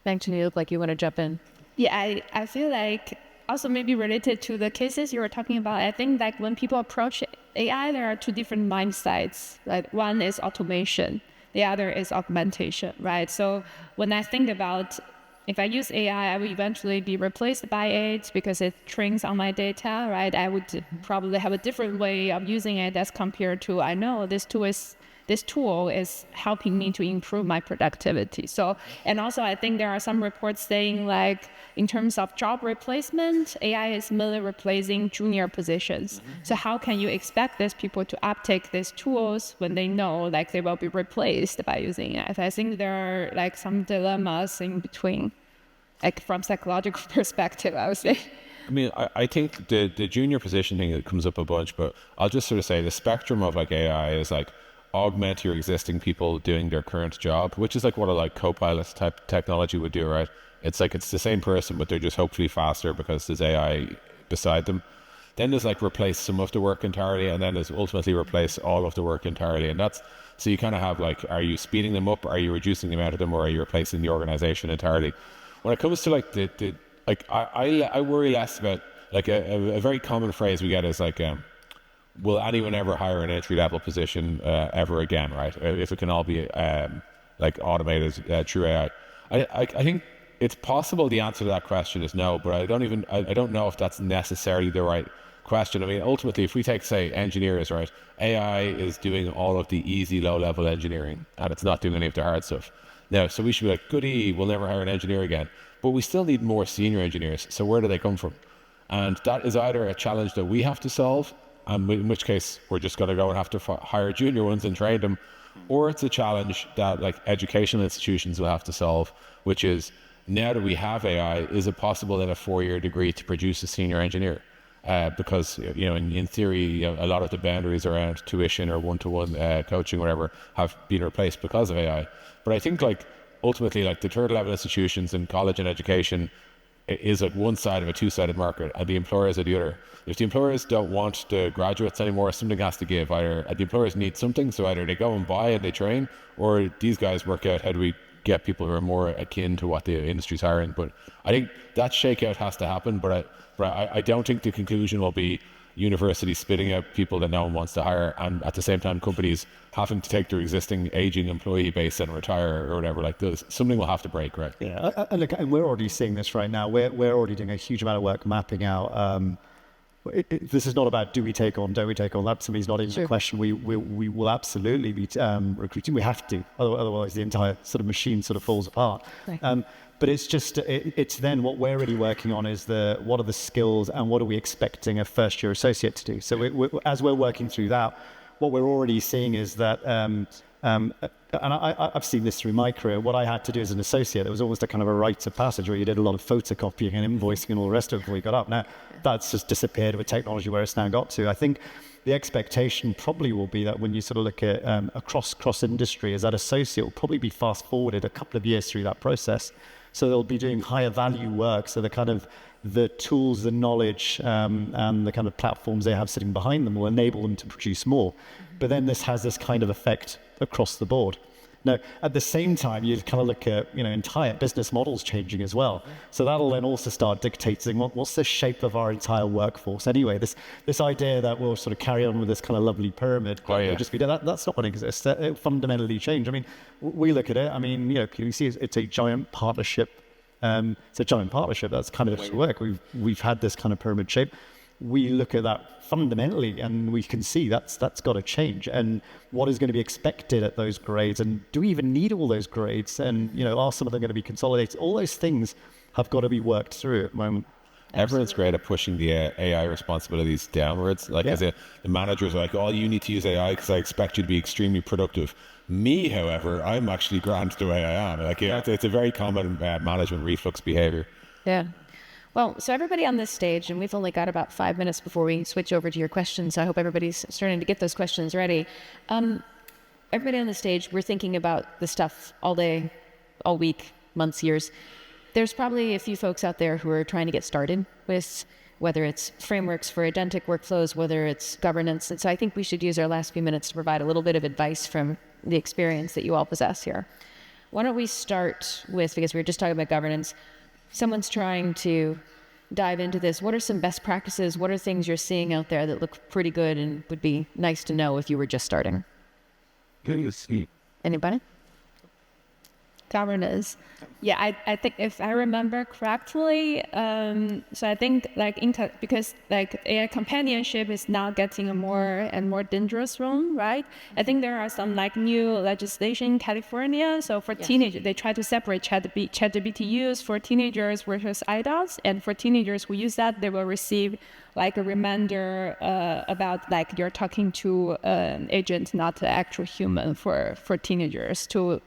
Mengchen, you look like you want to jump in. Yeah, I feel like also maybe related to the cases you were talking about, I think like when people approach AI, there are two different mindsets. Like one is automation, the other is augmentation, right? So when I think about if I use AI, I will eventually be replaced by it because it trains on my data, right? I would probably have a different way of using it as compared to, I know this tool is helping me to improve my productivity. So, and also I think there are some reports saying like in terms of job replacement, AI is mainly replacing junior positions. So how can you expect these people to uptake these tools when they know like they will be replaced by using it? I think there are like some dilemmas in between, like from psychological perspective, I would say. I mean, I think the junior position thing that comes up a bunch, but I'll just sort of say the spectrum of like AI is like augment your existing people doing their current job, which is like what a like Copilot type technology would do, right? It's like it's the same person, but they're just hopefully faster because there's AI beside them. Then there's like replace some of the work entirely, and then there's ultimately replace all of the work entirely. And that's, so you kind of have like, are you speeding them up? Are you reducing the amount of them, or are you replacing the organization entirely? When it comes to like the like, I worry less about like a very common phrase we get is like, will anyone ever hire an entry-level position ever again, right? If it can all be like automated through AI. I think it's possible the answer to that question is no, but I don't know if that's necessarily the right question. I mean, ultimately, if we take, say, engineers, right? AI is doing all of the easy, low-level engineering, and it's not doing any of the hard stuff. Now, so we should be like, goody, we'll never hire an engineer again. But we still need more senior engineers. So where do they come from? And that is either a challenge that we have to solve, and in which case we're just going to go and have to hire junior ones and train them, or it's a challenge that like educational institutions will have to solve, which is, now that we have AI, is it possible in a 4-year degree to produce a senior engineer? Because you know, in theory, you know, a lot of the boundaries around tuition or one-to-one coaching, or whatever, have been replaced because of AI. But I think like ultimately, like the third level institutions in college and education is like one side of a two-sided market, and the employers are the other. If the employers don't want the graduates anymore, something has to give. Either the employers need something, so either they go and buy and they train, or these guys work out how do we get people who are more akin to what the industry's hiring. But I think that shakeout has to happen. But I don't think the conclusion will be universities spitting out people that no one wants to hire, and at the same time companies having to take their existing aging employee base and retire or whatever. Like this, something will have to break, right? Yeah, and look, and we're already seeing this right now. We're already doing a huge amount of work mapping out. This is not about do we take on, don't we take on. That to me is not even a question. We will absolutely be recruiting. We have to, otherwise the entire sort of machine sort of falls apart. Right. But it's just, it's then what we're really working on is what are the skills and what are we expecting a first year associate to do. So as we're working through that, what we're already seeing is that, and I've seen this through my career, what I had to do as an associate, it was almost a kind of a rite of passage where you did a lot of photocopying and invoicing and all the rest of it before you got up. Now, that's just disappeared with technology where it's now got to. I think the expectation probably will be that when you sort of look at across industry, as that associate will probably be fast forwarded a couple of years through that process. So they'll be doing higher value work. So the kind of the tools, the knowledge, and the kind of platforms they have sitting behind them will enable them to produce more. But then this has this kind of effect across the board. Now, at the same time, you kind of look at, you know, entire business models changing as well. So that'll then also start dictating what's the shape of our entire workforce. Anyway, this idea that we'll sort of carry on with this kind of lovely pyramid, just be that's not what exists. It'll fundamentally change. I mean, we look at it. I mean, you know, PwC it's a giant partnership. It's a giant partnership. That's kind of its work. We've had this kind of pyramid shape. We look at that fundamentally, and we can see that's got to change. And what is going to be expected at those grades, and do we even need all those grades? And you know, are some of them going to be consolidated? All those things have got to be worked through at the moment. Everyone's great at pushing the AI responsibilities downwards. Like as the managers are like, "Oh, you need to use AI because I expect you to be extremely productive." Me, however, I'm actually grand the way I am. Like, it's a very common management reflux behavior. Yeah. Well, so everybody on this stage, and we've only got about 5 minutes before we switch over to your questions, so I hope everybody's starting to get those questions ready. Everybody on the stage, we're thinking about this stuff all day, all week, months, years. There's probably a few folks out there who are trying to get started with whether it's frameworks for agentic workflows, whether it's governance. And so I think we should use our last few minutes to provide a little bit of advice from the experience that you all possess here. Why don't we start with, because we were just talking about governance, someone's trying to dive into this, what are some best practices? What are things you're seeing out there that look pretty good and would be nice to know if you were just starting? Anybody? Governance. Yeah, I think if I remember correctly, so I think because like AI companionship is now getting a more and more dangerous role, right? I think there are some like new legislation in California. So for teenagers, they try to separate ChatGPT use for teenagers versus adults, and for teenagers who use that, they will receive like a reminder about like you're talking to an agent, not an actual human for teenagers, to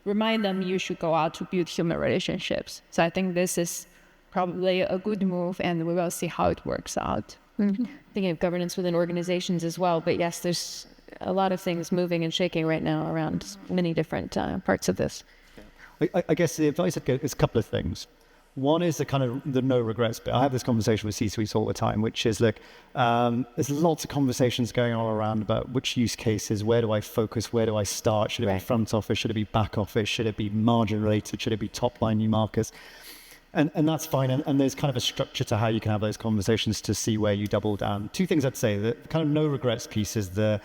remind them you should go out to build human relationships. So I think this is probably a good move, and we will see how it works out. Thinking of governance within organizations as well, but yes, there's a lot of things moving and shaking right now around many different parts of this. I guess the advice I'd give is a couple of things. One is the kind of the no regrets bit. I have this conversation with C-suites all the time, which is like, there's lots of conversations going on around about which use cases, where do I focus, where do I start? Should it be front office? Should it be back office? Should it be margin related? Should it be top line new markets? And that's fine. And there's kind of a structure to how you can have those conversations to see where you double down. Two things I'd say. The kind of no regrets piece is the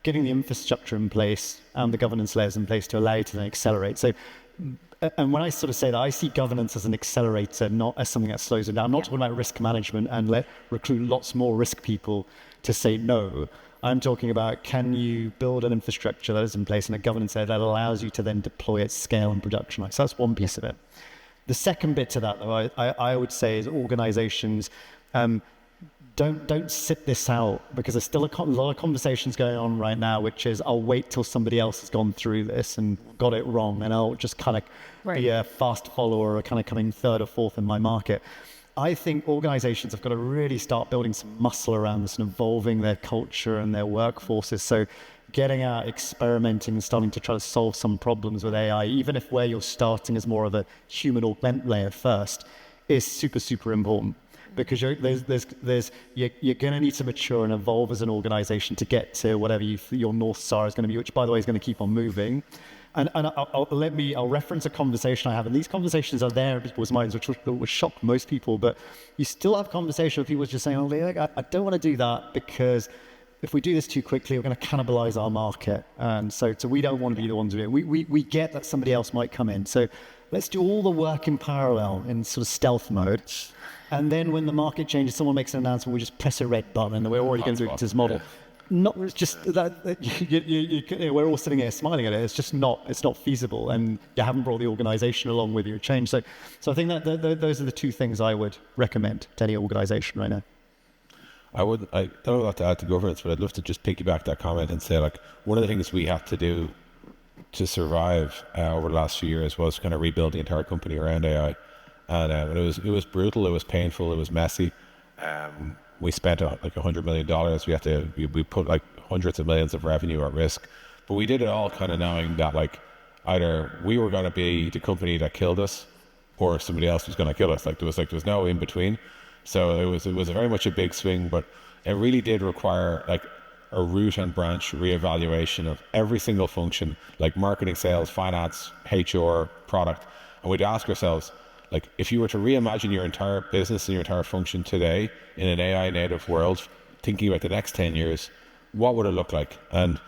getting the infrastructure in place and the governance layers in place to allow you to then accelerate. So, and when I sort of say that, I see governance as an accelerator, not as something that slows it down. I'm not talking about risk management and recruit lots more risk people to say no. I'm talking about, can you build an infrastructure that is in place and a governance layer that allows you to then deploy at scale and production. So that's one piece of it. The second bit to that, though, I would say is organizations don't sit this out, because there's still a lot of conversations going on right now, which is I'll wait till somebody else has gone through this and got it wrong, and I'll just kind of be a fast follower or kind of coming third or fourth in my market. I think organizations have got to really start building some muscle around this and evolving their culture and their workforces. So getting out, experimenting, and starting to try to solve some problems with AI, even if where you're starting is more of a human augment layer first, is super, super important. Because you're going to need to mature and evolve as an organization to get to whatever your North Star is going to be, which, by the way, is going to keep on moving. And I'll reference a conversation I have, and these conversations are there in people's minds, which will shock most people, but you still have conversation with people just saying, oh, I don't want to do that because if we do this too quickly, we're going to cannibalize our market. And so we don't want to be the ones doing it. We get that somebody else might come in. So let's do all the work in parallel in sort of stealth mode. And then when the market changes, someone makes an announcement, we just press a red button and we're already going to do it to this model. Not just that we're all sitting here smiling at it. It's just not feasible, and you haven't brought the organization along with your change. So I think that those are the two things I would recommend to any organization right now. I don't know what to add to governance, but I'd love to just piggyback that comment and say, like, one of the things we had to do to survive over the last few years was kind of rebuild the entire company around AI. And it was brutal, it was painful, it was messy. We spent like $100 million. We put like hundreds of millions of revenue at risk, but we did it all kind of knowing that like either we were going to be the company that killed us, or somebody else was going to kill us. There was no in between. So it was very much a big swing, but it really did require like a root and branch reevaluation of every single function, like marketing, sales, finance, HR, product, and we'd ask ourselves, like, if you were to reimagine your entire business and your entire function today in an AI native world, thinking about the next 10 years, what would it look like? And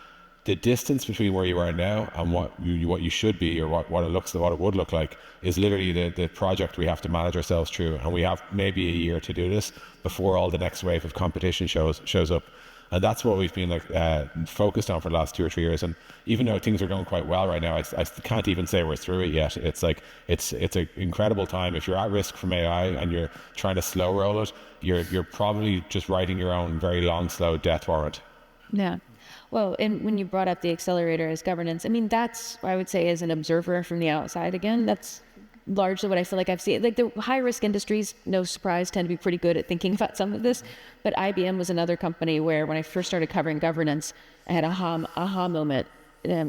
the distance between where you are now and what you should be, or what it would look like, is literally the project we have to manage ourselves through. And we have maybe a year to do this before all the next wave of competition shows up. And that's what we've been focused on for the last 2 or 3 years. And even though things are going quite well right now, I can't even say we're through it yet. It's an incredible time. If you're at risk from AI and you're trying to slow roll it, you're probably just writing your own very long, slow death warrant. Yeah. Well, and when you brought up the accelerator as governance, I mean, that's, I would say, as an observer from the outside, again, that's largely what I feel like I've seen. Like the high risk industries, no surprise, tend to be pretty good at thinking about some of this. But IBM was another company where when I first started covering governance, I had a aha moment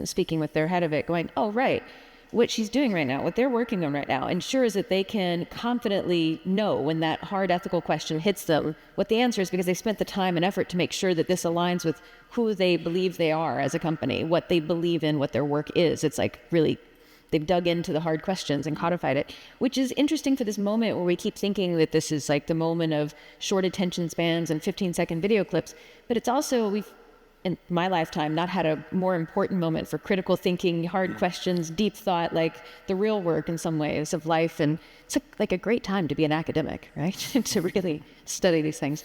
speaking with their head of it going, oh, right, what she's doing right now, what they're working on right now, ensures that they can confidently know when that hard ethical question hits them, what the answer is, because they spent the time and effort to make sure that this aligns with who they believe they are as a company, what they believe in, what their work is. It's like really, they've dug into the hard questions and codified it, which is interesting for this moment where we keep thinking that this is like the moment of short attention spans and 15-second video clips. But it's also, we've, in my lifetime, not had a more important moment for critical thinking, hard questions, deep thought, like the real work in some ways of life. And it's like a great time to be an academic, right? To really study these things.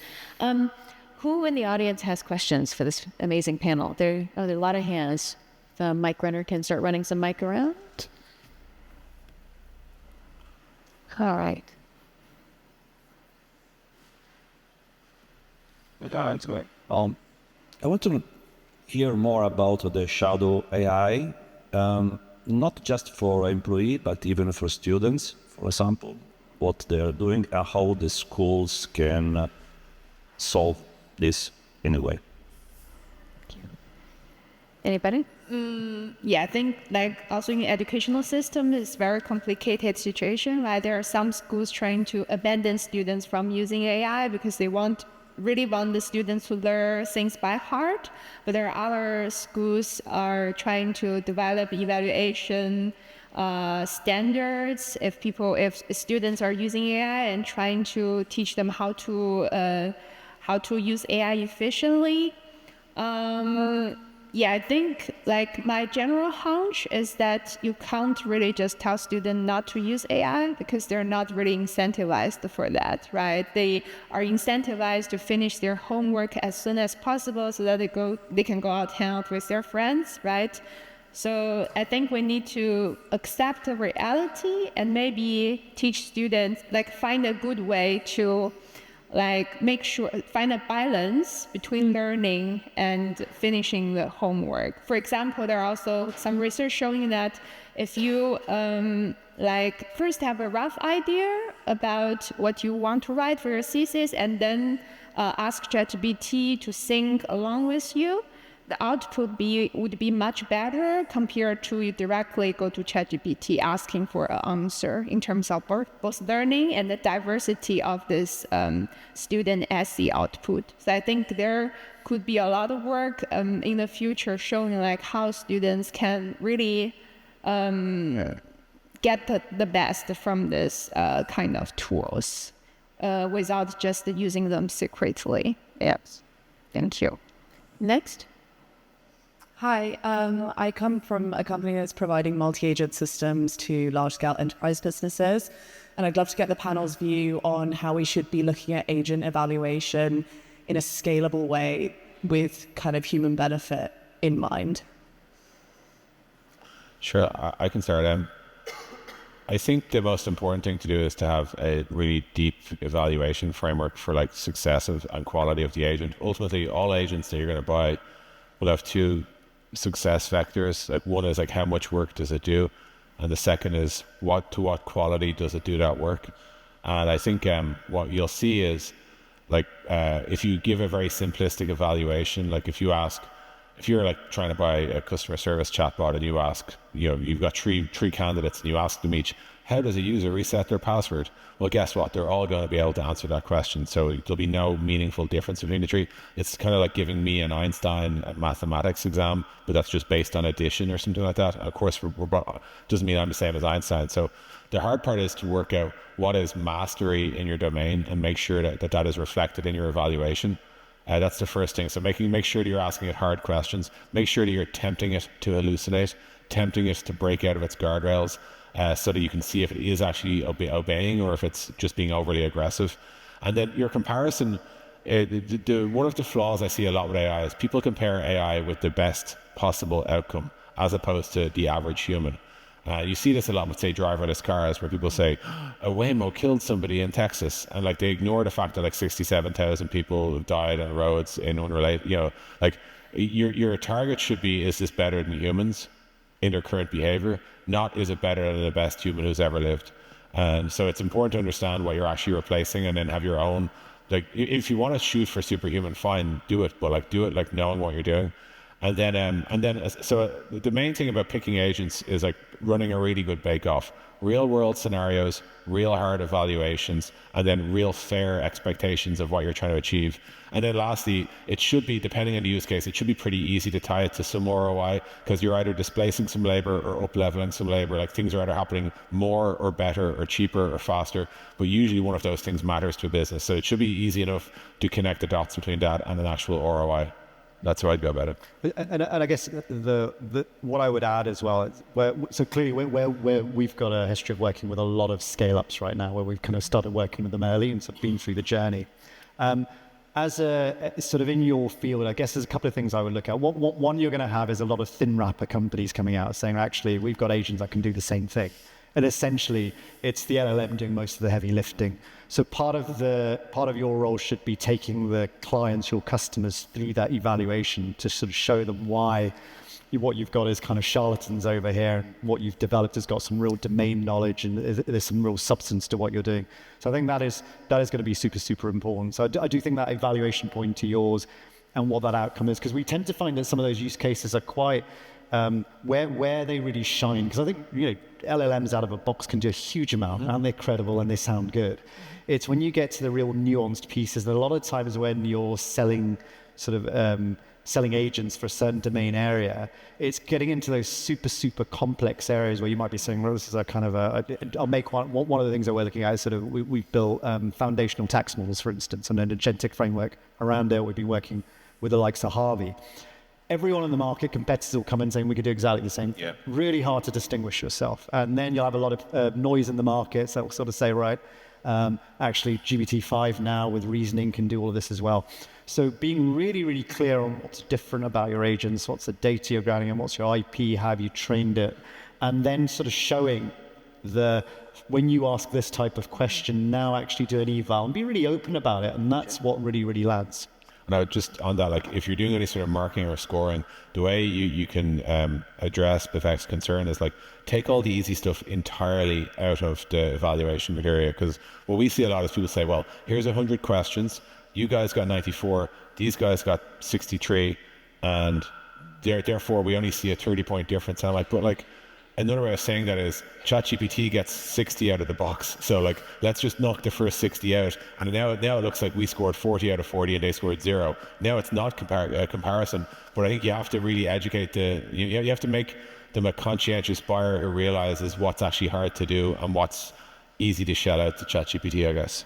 Who in the audience has questions for this amazing panel? There are a lot of hands. The mic runner can start running some mic around. All right. I want to hear more about the shadow AI, not just for employee, but even for students, for example, what they're doing and how the schools can solve this in a way. Anybody? Yeah, I think like also in the educational system, it's very complicated situation, right? There are some schools trying to abandon students from using AI because they really want the students to learn things by heart. But there are other schools are trying to develop evaluation standards if students are using AI and trying to teach them how to use AI efficiently. Yeah, I think like my general hunch is that you can't really just tell students not to use AI because they're not really incentivized for that, right? They are incentivized to finish their homework as soon as possible so that they can go out hang out with their friends, right? So I think we need to accept the reality and maybe teach students, like find a good way to find a balance between learning and finishing the homework. For example, there are also some research showing that if you first have a rough idea about what you want to write for your thesis and then ask ChatGPT to think along with you, the output would be much better compared to you directly go to ChatGPT asking for an answer in terms of both learning and the diversity of this student essay output. So I think there could be a lot of work in the future showing like how students can really get the best from this kind of tools without just using them secretly. Yes. Thank you. Next. Hi, I come from a company that's providing multi-agent systems to large-scale enterprise businesses, and I'd love to get the panel's view on how we should be looking at agent evaluation in a scalable way with kind of human benefit in mind. Sure, I can start. I think the most important thing to do is to have a really deep evaluation framework for like success and quality of the agent. Ultimately, all agents that you're going to buy will have two success vectors. Like one is like how much work does it do, and the second is what quality does it do that work. And I think what you'll see is like if you give a very simplistic evaluation, like if you're like trying to buy a customer service chatbot and you ask, you've got three candidates and you ask them each, how does a user reset their password? Well, guess what? They're all going to be able to answer that question. So there'll be no meaningful difference between the three. It's kind of like giving me an Einstein mathematics exam, but that's just based on addition or something like that. Of course, doesn't mean I'm the same as Einstein. So the hard part is to work out what is mastery in your domain and make sure that is reflected in your evaluation. That's the first thing. So make sure that you're asking it hard questions. Make sure that you're tempting it to hallucinate, tempting it to break out of its guardrails, so that you can see if it is actually obeying or if it's just being overly aggressive. And then your comparison, one of the flaws I see a lot with AI is people compare AI with the best possible outcome as opposed to the average human. You see this a lot with, say, driverless cars, where people say, a Waymo killed somebody in Texas, and like they ignore the fact that like 67,000 people have died on roads in unrelated, like your target should be, is this better than humans in their current behavior? Not, is it better than the best human who's ever lived? And so it's important to understand what you're actually replacing, and then have your own, like if you want to shoot for superhuman, fine, do it, but like do it like knowing what you're doing. So the main thing about picking agents is like running a really good bake-off. Real world scenarios, real hard evaluations, and then real fair expectations of what you're trying to achieve. And then lastly, it should be, depending on the use case, it should be pretty easy to tie it to some ROI, because you're either displacing some labor or up-leveling some labor. Like things are either happening more or better or cheaper or faster, but usually one of those things matters to a business. So it should be easy enough to connect the dots between that and an actual ROI. That's how I'd go about it. And I guess what I would add as well is so clearly where we've got a history of working with a lot of scale-ups right now, where we've kind of started working with them early and sort of been through the journey. As a sort of in your field, I guess there's a couple of things I would look at. One you're going to have is a lot of thin wrapper companies coming out saying, actually, we've got agents that can do the same thing. And essentially, it's the LLM doing most of the heavy lifting. So part of your role should be taking the clients, your customers, through that evaluation to sort of show them why what you've got is kind of charlatans over here. What you've developed has got some real domain knowledge, and there's some real substance to what you're doing. So I think that is going to be super, super important. So I do think that evaluation point to yours and what that outcome is, because we tend to find that some of those use cases are quite where they really shine, because I think LLMs out of a box can do a huge amount, and they're credible and they sound good. It's when you get to the real nuanced pieces that a lot of times when you're selling selling agents for a certain domain area, it's getting into those super, super complex areas where you might be saying, well, this is a kind of I'll make one of the things that we're looking at is sort of, we've built foundational tax models, for instance, and an agentic framework around there. We've been working with the likes of Harvey. Everyone in the market, competitors will come in saying we could do exactly the same. Yeah. Really hard to distinguish yourself. And then you'll have a lot of noise in the market. So will sort of say, right, actually GPT-5 now with reasoning can do all of this as well. So being really, really clear on what's different about your agents, what's the data you're grounding in, what's your IP, how have you trained it, and then sort of showing when you ask this type of question, now actually do an eval and be really open about it. And that's what really, really lands. Now, just on that, like if you're doing any sort of marking or scoring, the way you can address Bivek's concern is like take all the easy stuff entirely out of the evaluation criteria. Because what we see a lot is people say, well, here's 100 questions. You guys got 94. These guys got 63. And therefore, we only see a 30-point difference. And I'm like, but like, another way of saying that is ChatGPT gets 60 out of the box. So like, let's just knock the first 60 out. And now it looks like we scored 40 out of 40 and they scored 0. Now it's not comparison, but I think you have to really educate you have to make them a conscientious buyer who realizes what's actually hard to do and what's easy to shell out to ChatGPT, I guess.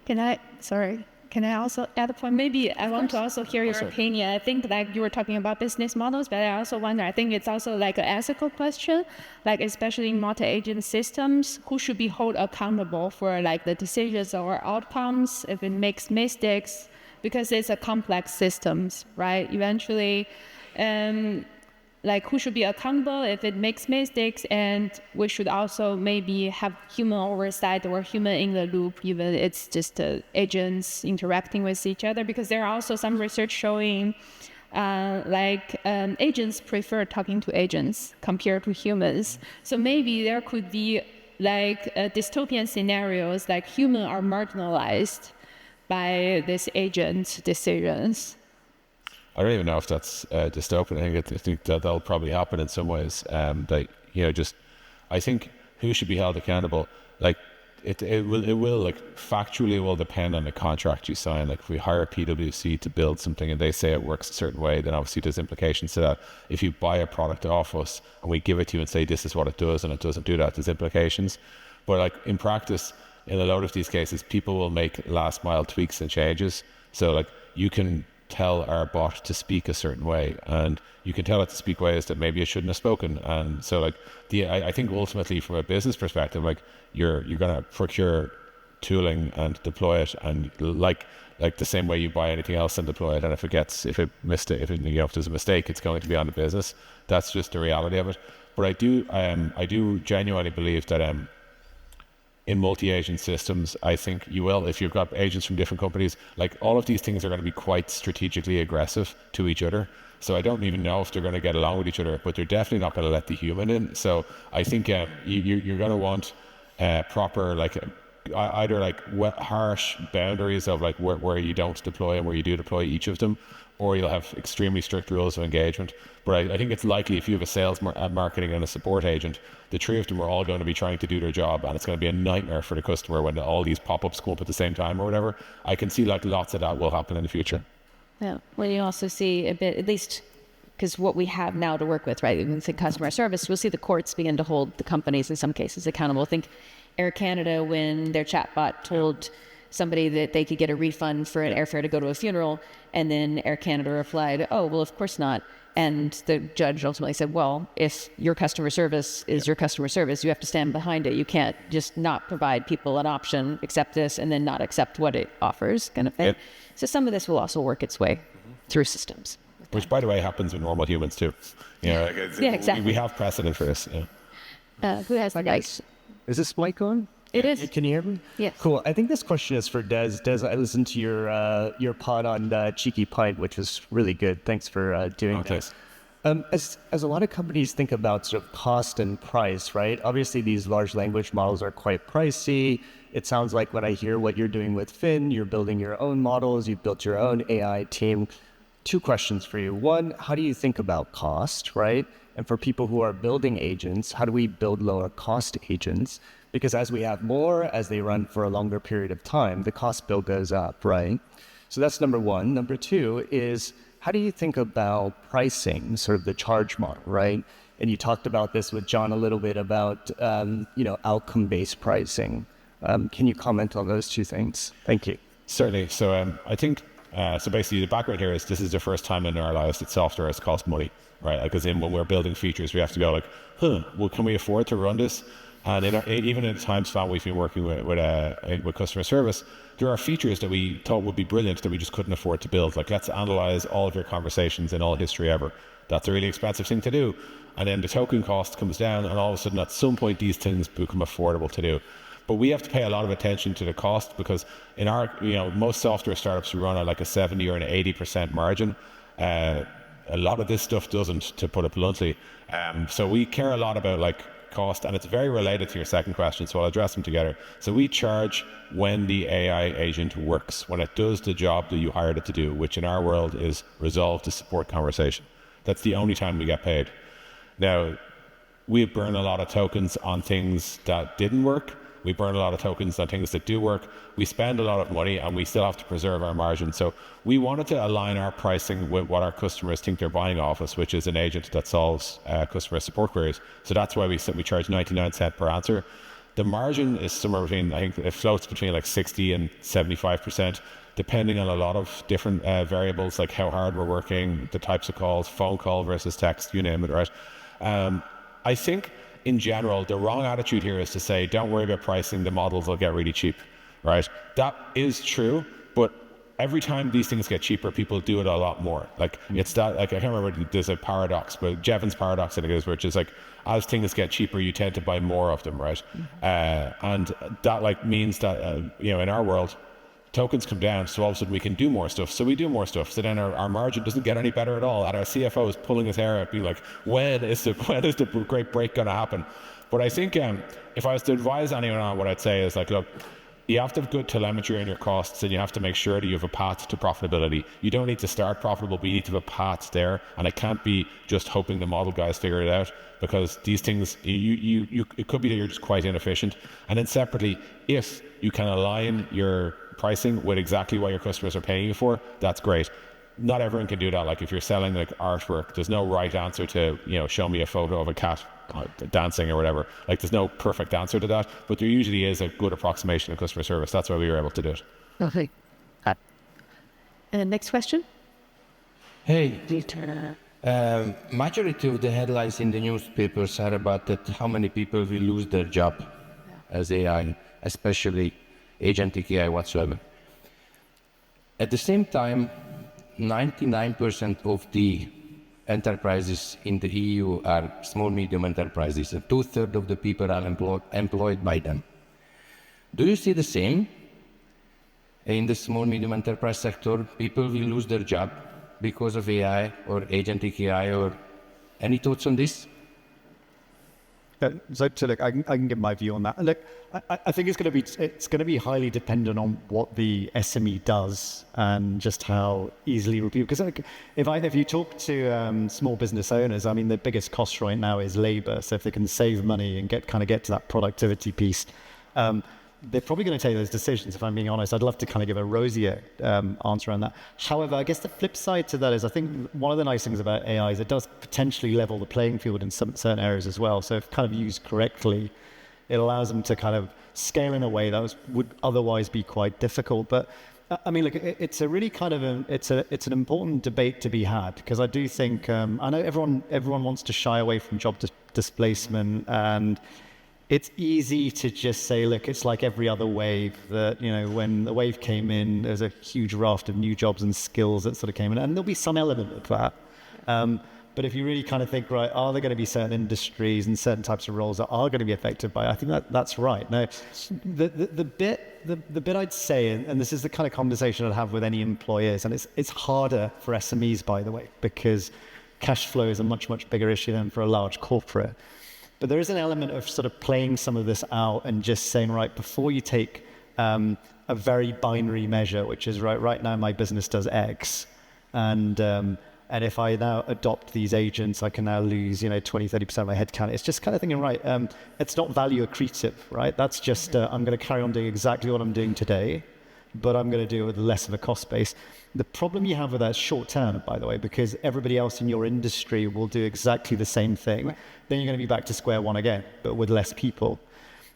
Can I also add a point? Maybe I want to also hear your opinion. I think like you were talking about business models, but I also wonder, I think it's also like an ethical question, like especially in multi-agent systems, who should be held accountable for like the decisions or outcomes if it makes mistakes, because it's a complex systems, right? Eventually, like who should be accountable if it makes mistakes, and we should also maybe have human oversight or human in the loop, even it's just agents interacting with each other, because there are also some research showing agents prefer talking to agents compared to humans. So maybe there could be like dystopian scenarios, like humans are marginalized by this agent decisions. I don't even know if that's dystopian. I think that'll probably happen in some ways. I think who should be held accountable? Like it will like factually will depend on the contract you sign. Like if we hire PwC to build something and they say it works a certain way, then obviously there's implications to that. If you buy a product off us and we give it to you and say this is what it does and it doesn't do that, there's implications. But like in practice, in a lot of these cases, people will make last mile tweaks and changes. So like you can tell our bot to speak a certain way, and you can tell it to speak ways that maybe it shouldn't have spoken. And so like I think ultimately from a business perspective, like you're going to procure tooling and deploy it, and like the same way you buy anything else and deploy it, and if there's a mistake, it's going to be on the business. That's just the reality of it. But I do genuinely believe that in multi-agent systems, I think you will, if you've got agents from different companies, like all of these things are going to be quite strategically aggressive to each other. So I don't even know if they're going to get along with each other, but they're definitely not going to let the human in. So I think you're going to want proper, like either like harsh boundaries of like where you don't deploy and where you do deploy each of them, or you'll have extremely strict rules of engagement. But I think it's likely if you have a sales, marketing, and a support agent, the three of them are all going to be trying to do their job, and it's going to be a nightmare for the customer when all these pop-ups come up at the same time or whatever. I can see like lots of that will happen in the future. Yeah. Well, you also see a bit, at least because what we have now to work with, right? Even in customer service, we'll see the courts begin to hold the companies in some cases accountable. I think Air Canada, when their chatbot told somebody that they could get a refund for an airfare to go to a funeral, and then Air Canada replied, "Oh, well, of course not." And the judge ultimately said, well, if your customer service is your customer service, you have to stand behind it. You can't just not provide people an option, accept this, and then not accept what it offers, kind of thing. Yep. So some of this will also work its way through systems. Which, by the way, happens with normal humans too. You know, exactly. We have precedent for this. Yeah. Who has the dice? Is this mic on? It is. Can you hear me? Yes. Cool. I think this question is for Des. Des, I listened to your pod on Cheeky Pint, which was really good. Thanks for doing that. Thanks. As a lot of companies think about sort of cost and price, right? Obviously, these large language models are quite pricey. It sounds like when I hear what you're doing with Fin, you're building your own models, you've built your own AI team. Two questions for you. One, how do you think about cost, right? And for people who are building agents, how do we build lower cost agents? Because as we have more, as they run for a longer period of time, the cost bill goes up, right? So that's number one. Number two is, how do you think about pricing, sort of the charge model, right? And you talked about this with John a little bit about, outcome-based pricing. Can you comment on those two things? Thank you. Certainly. So I think, so basically the background here is this is the first time in our lives that software has cost money, right? Because when we're building features, we have to go like, well, can we afford to run this? And even in the time span we've been working with customer service, there are features that we thought would be brilliant that we just couldn't afford to build. Like, let's analyze all of your conversations in all history ever. That's a really expensive thing to do. And then the token cost comes down, and all of a sudden at some point these things become affordable to do. But we have to pay a lot of attention to the cost, because in our, most software startups run at like a 70 or an 80% margin. A lot of this stuff doesn't, to put it bluntly. So we care a lot about like cost, and it's very related to your second question, so I'll address them together. So we charge when the AI agent works, when it does the job that you hired it to do, which in our world is resolve to support conversation. That's the only time we get paid. Now, we burn a lot of tokens on things that didn't work. We burn a lot of tokens on things that do work. We spend a lot of money, and we still have to preserve our margin. So we wanted to align our pricing with what our customers think they're buying off us, which is an agent that solves customer support queries. So that's why we charge 99 cents per answer. The margin is somewhere between, I think it floats between like 60 and 75%, depending on a lot of different variables, like how hard we're working, the types of calls, phone call versus text, you name it, right? I think in general, the wrong attitude here is to say, don't worry about pricing, the models will get really cheap, right? That is true, but every time these things get cheaper, people do it a lot more. Like, it's that, like, I can't remember, there's a paradox, but Jevons paradox, I think it is, which is like, as things get cheaper, you tend to buy more of them, right? And that like means that, in our world, tokens come down, so all of a sudden we can do more stuff. So we do more stuff. So then our margin doesn't get any better at all. And our CFO is pulling his hair out, being like, when is the great break going to happen? But I think if I was to advise anyone on what I'd say is like, look, you have to have good telemetry on your costs, and you have to make sure that you have a path to profitability. You don't need to start profitable, but you need to have a path there. And it can't be just hoping the model guys figure it out, because these things, it could be that you're just quite inefficient. And then separately, if you can align your pricing with exactly what your customers are paying you for, that's great. Not everyone can do that. Like, if you're selling like artwork, there's no right answer to, show me a photo of a cat dancing or whatever. Like, there's no perfect answer to that, but there usually is a good approximation of customer service. That's why we were able to do it. Okay. Next question. Hey, majority of the headlines in the newspapers are about that how many people will lose their job as AI, especially agentic AI whatsoever. At the same time, 99% of the enterprises in the EU are small, medium enterprises, and 2/3 of the people are employed by them. Do you see the same in the small, medium enterprise sector? People will lose their job because of AI or agentic AI, or any thoughts on this? So look, I can give my view on that. Look, I think it's going to be highly dependent on what the SME does and just how easily people. Because if you talk to small business owners, I mean, the biggest cost right now is labor. So if they can save money and get to that productivity piece, they're probably going to take those decisions. If I'm being honest, I'd love to kind of give a rosier answer on that. However, I guess the flip side to that is I think one of the nice things about AI is it does potentially level the playing field in some certain areas as well. So if kind of used correctly, it allows them to kind of scale in a way that would otherwise be quite difficult. But I mean, look, it's a really kind of it's an important debate to be had, because I do think I know everyone wants to shy away from job displacement, and it's easy to just say, look, it's like every other wave that, when the wave came in, there's a huge raft of new jobs and skills that sort of came in, and there'll be some element of that. But if you really kind of think, right, are there going to be certain industries and certain types of roles that are going to be affected by it? I think that's right. Now, the bit I'd say, and this is the kind of conversation I'd have with any employers, and it's harder for SMEs, by the way, because cash flow is a much, much bigger issue than for a large corporate. But there is an element of sort of playing some of this out and just saying, right, before you take a very binary measure, which is right now my business does X, and if I now adopt these agents, I can now lose 20-30% of my headcount. It's just kind of thinking, right, it's not value accretive, right? That's just I'm going to carry on doing exactly what I'm doing today, but I'm going to do it with less of a cost base. The problem you have with that is short term, by the way, because everybody else in your industry will do exactly the same thing. Right. Then you're going to be back to square one again, but with less people.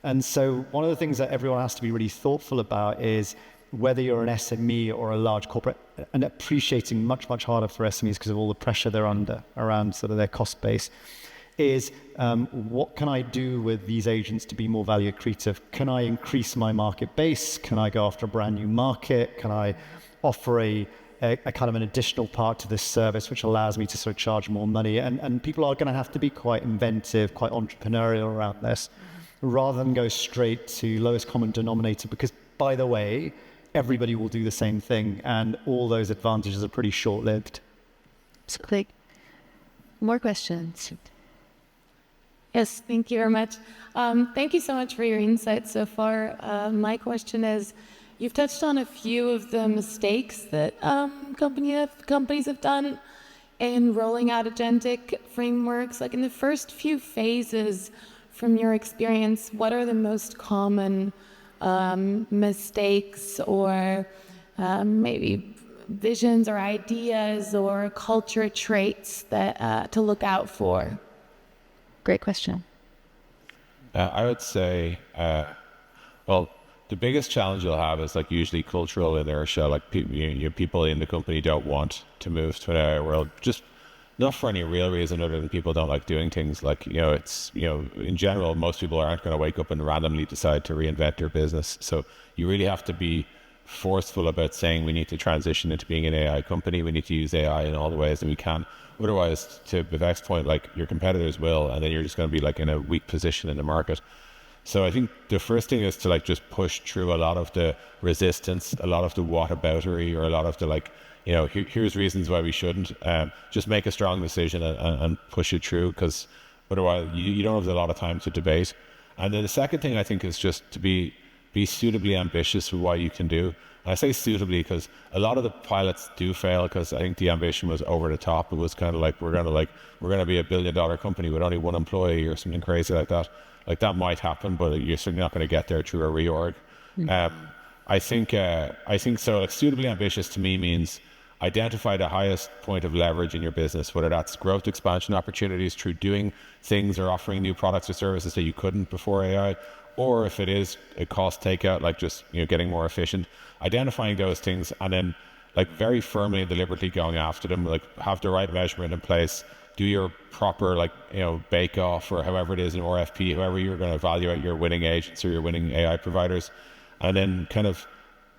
And so one of the things that everyone has to be really thoughtful about is whether you're an SME or a large corporate, and appreciating much, much harder for SMEs because of all the pressure they're under around sort of their cost base, is what can I do with these agents to be more value accretive? Can I increase my market base? Can I go after a brand new market? Can I offer a kind of an additional part to this service which allows me to sort of charge more money? And people are going to have to be quite inventive, quite entrepreneurial around this, rather than go straight to lowest common denominator, because, by the way, everybody will do the same thing, and all those advantages are pretty short-lived. Click. More questions? Yes, thank you very much. Thank you so much for your insights so far. My question is, you've touched on a few of the mistakes that companies have done in rolling out agentic frameworks. Like in the first few phases, from your experience, what are the most common mistakes or maybe visions or ideas or culture traits that to look out for? Great question. I would say, well, the biggest challenge you'll have is like usually cultural inertia. Like people in the company don't want to move to an AI world, just not for any real reason other than people don't like doing things. Like, it's, in general, most people aren't going to wake up and randomly decide to reinvent their business. So you really have to be forceful about saying we need to transition into being an AI company. We need to use AI in all the ways that we can. Otherwise, to Vivek's point, like your competitors will, and then you're just going to be like in a weak position in the market. So I think the first thing is to like just push through a lot of the resistance, a lot of the whataboutery, or a lot of the like, here's reasons why we shouldn't. Just make a strong decision and push it through, because otherwise you don't have a lot of time to debate. And then the second thing I think is just to be suitably ambitious with what you can do. And I say suitably because a lot of the pilots do fail because I think the ambition was over the top. It was kind of like we're going to be $1 billion company with only one employee or something crazy like that. Like that might happen, but you're certainly not going to get there through a reorg. I think so. Like suitably ambitious to me means identify the highest point of leverage in your business, whether that's growth expansion opportunities through doing things or offering new products or services that you couldn't before AI, or if it is a cost takeout, like just getting more efficient, identifying those things, and then like very firmly and deliberately going after them. Like have the right measurement in place, do your proper bake off or however it is in RFP, however you're going to evaluate your winning agents or your winning AI providers, and then kind of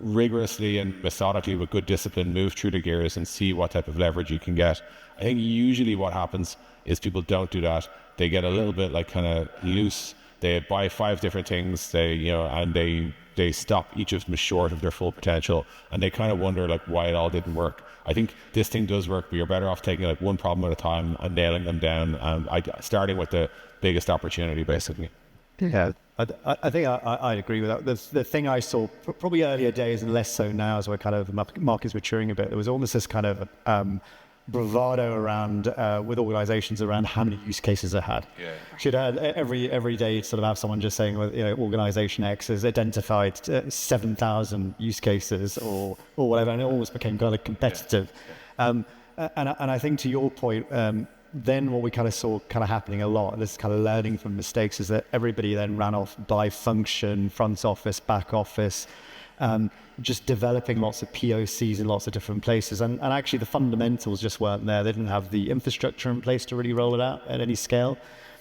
rigorously and methodically with good discipline move through the gears and see what type of leverage you can get. I think usually what happens is people don't do that. They get a little bit like kind of loose. They buy 5 different things. And they they stop each of them short of their full potential, and they kind of wonder like why it all didn't work. I think this thing does work, but you're better off taking like one problem at a time and nailing them down, and starting with the biggest opportunity, basically. Yeah, I think I agree with that. The thing I saw probably earlier days and less so now, as we're kind of the market's maturing a bit, there was almost this kind of bravado around with organizations around how many use cases it had. Yeah. Should every day sort of have someone just saying, well, organization X has identified 7,000 use cases or whatever, and it almost became kind of competitive. Yeah. And I think to your point, then what we kind of saw kind of happening a lot, and this is kind of learning from mistakes, is that everybody then ran off by function, front office, back office, just developing lots of POCs in lots of different places. And actually the fundamentals just weren't there. They didn't have the infrastructure in place to really roll it out at any scale.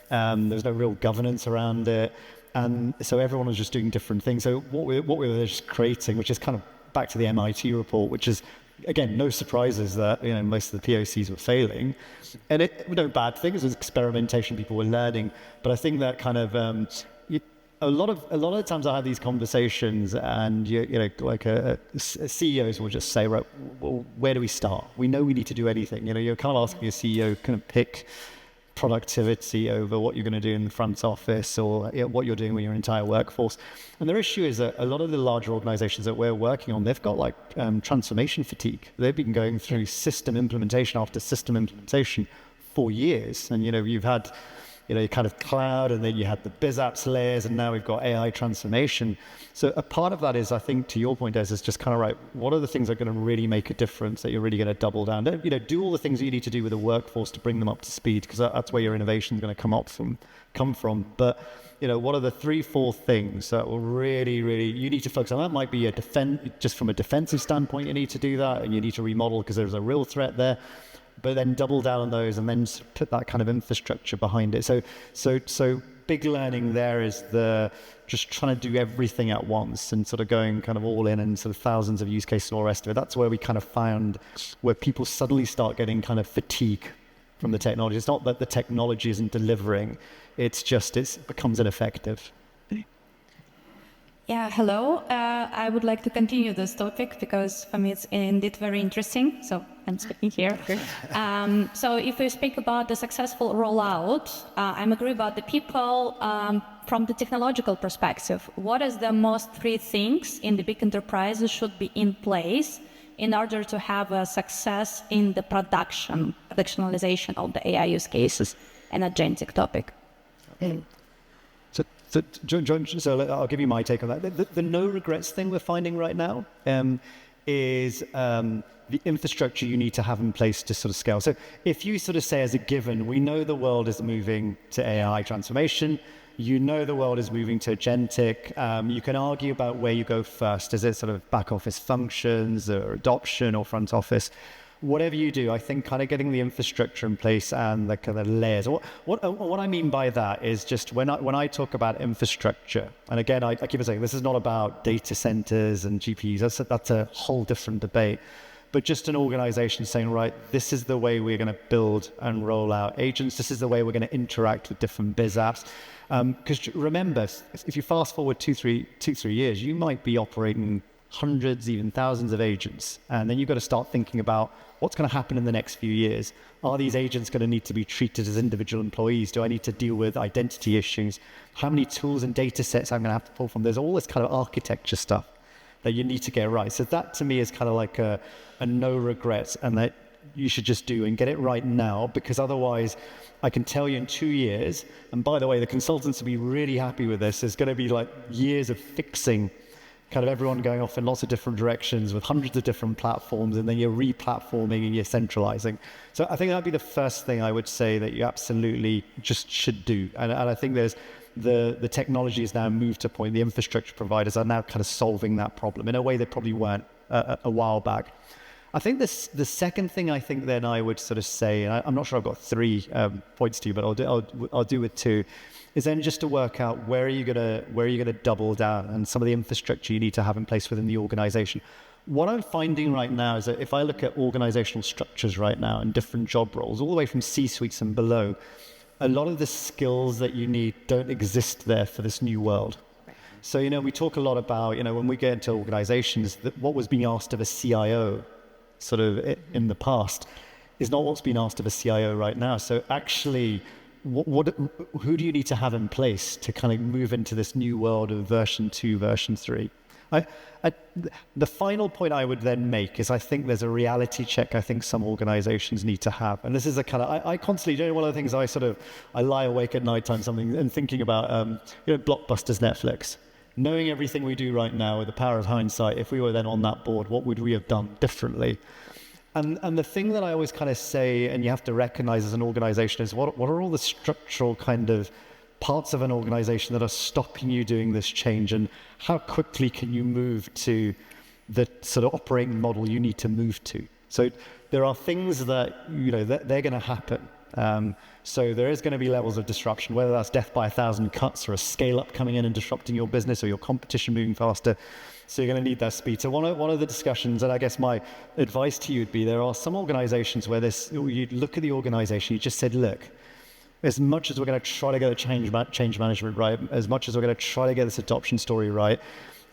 There's no real governance around it. And so everyone was just doing different things. So what we were just creating, which is kind of back to the MIT report, which is, again, no surprises that most of the POCs were failing, and it no bad things. It was experimentation, people were learning. But I think that kind of a lot of the times I have these conversations, and CEOs will just say, right, well, where do we start? We know we need to do anything. You're kind of asking a CEO kind of pick productivity over what you're going to do in the front office or what you're doing with your entire workforce. And their issue is that a lot of the larger organizations that we're working on, they've got like transformation fatigue. They've been going through system implementation after system implementation for years. And, you've had, you kind of cloud, and then you had the biz apps layers, and now we've got AI transformation. So a part of that is, I think, to your point, Des, is just kind of right, what are the things that are going to really make a difference that you're really going to double down? Do all the things that you need to do with the workforce to bring them up to speed, because that's where your innovation is going to come from. But, what are the 3-4 things that will really, you need to focus on? That might be just from a defensive standpoint, you need to do that, and you need to remodel because there's a real threat there. But then double down on those and then put that kind of infrastructure behind it. So big learning there is just trying to do everything at once and sort of going kind of all in and sort of thousands of use cases and all the rest of it. That's where we kind of found where people suddenly start getting kind of fatigue from the technology. It's not that the technology isn't delivering, it becomes ineffective. Yeah, hello. I would like to continue this topic because for me it's indeed very interesting. So I'm speaking here. So if we speak about the successful rollout, I'm agree about the people. From the technological perspective, what is the most 3 things in the big enterprises should be in place in order to have a success in the productionalization of the AI use cases and agentic topic? So, John, I'll give you my take on that. The no regrets thing we're finding right now is the infrastructure you need to have in place to sort of scale. So if you sort of say as a given, we know the world is moving to AI transformation, the world is moving to agentic, you can argue about where you go first. Is it sort of back office functions or adoption or front office? Whatever you do, I think kind of getting the infrastructure in place and the kind of layers. What I mean by that is just when I talk about infrastructure, and again, I keep saying this is not about data centers and GPUs. That's a whole different debate. But just an organization saying, right, this is the way we're going to build and roll out agents. This is the way we're going to interact with different biz apps. Because remember, if you fast forward 2-3 years, you might be operating hundreds, even thousands of agents. And then you've got to start thinking about what's going to happen in the next few years. Are these agents going to need to be treated as individual employees? Do I need to deal with identity issues? How many tools and data sets I'm going to have to pull from? There's all this kind of architecture stuff that you need to get right. So that to me is kind of like a no regrets, and that you should just do and get it right now, because otherwise I can tell you in 2 years, and by the way, the consultants will be really happy with this, there's going to be like years of fixing kind of everyone going off in lots of different directions with hundreds of different platforms, and then you're re-platforming and you're centralizing. So I think that'd be the first thing I would say that you absolutely just should do. And I think there's the technology has now moved to a point, the infrastructure providers are now kind of solving that problem in a way they probably weren't a while back. I think the second thing I think then I would sort of say, and I'm not sure I've got 3 points to you, but I'll do with 2, is then just to work out where are you gonna double down and some of the infrastructure you need to have in place within the organization. What I'm finding right now is that if I look at organizational structures right now and different job roles, all the way from C-suites and below, a lot of the skills that you need don't exist there for this new world. So, we talk a lot about, when we get into organizations, that what was being asked of a CIO sort of in the past is not what's being asked of a CIO right now. So actually, who do you need to have in place to kind of move into this new world of version 2, version 3? The final point I would then make is I think there's a reality check I think some organizations need to have. And this is a kind of, I constantly, one of the things I lie awake at night time and thinking about, Blockbuster's Netflix. Knowing everything we do right now with the power of hindsight, if we were then on that board, what would we have done differently? And the thing that I always kind of say, and you have to recognize as an organization, is what are all the structural kind of parts of an organization that are stopping you doing this change, and how quickly can you move to the sort of operating model you need to move to? So there are things that, they're going to happen. So there is going to be levels of disruption, whether that's death by 1,000 cuts or a scale up coming in and disrupting your business or your competition moving faster. So you're going to need that speed. So one of the discussions, and I guess my advice to you would be, there are some organizations where you look at the organization, you just said, look, as much as we're going to try to get a change management right, as much as we're going to try to get this adoption story right,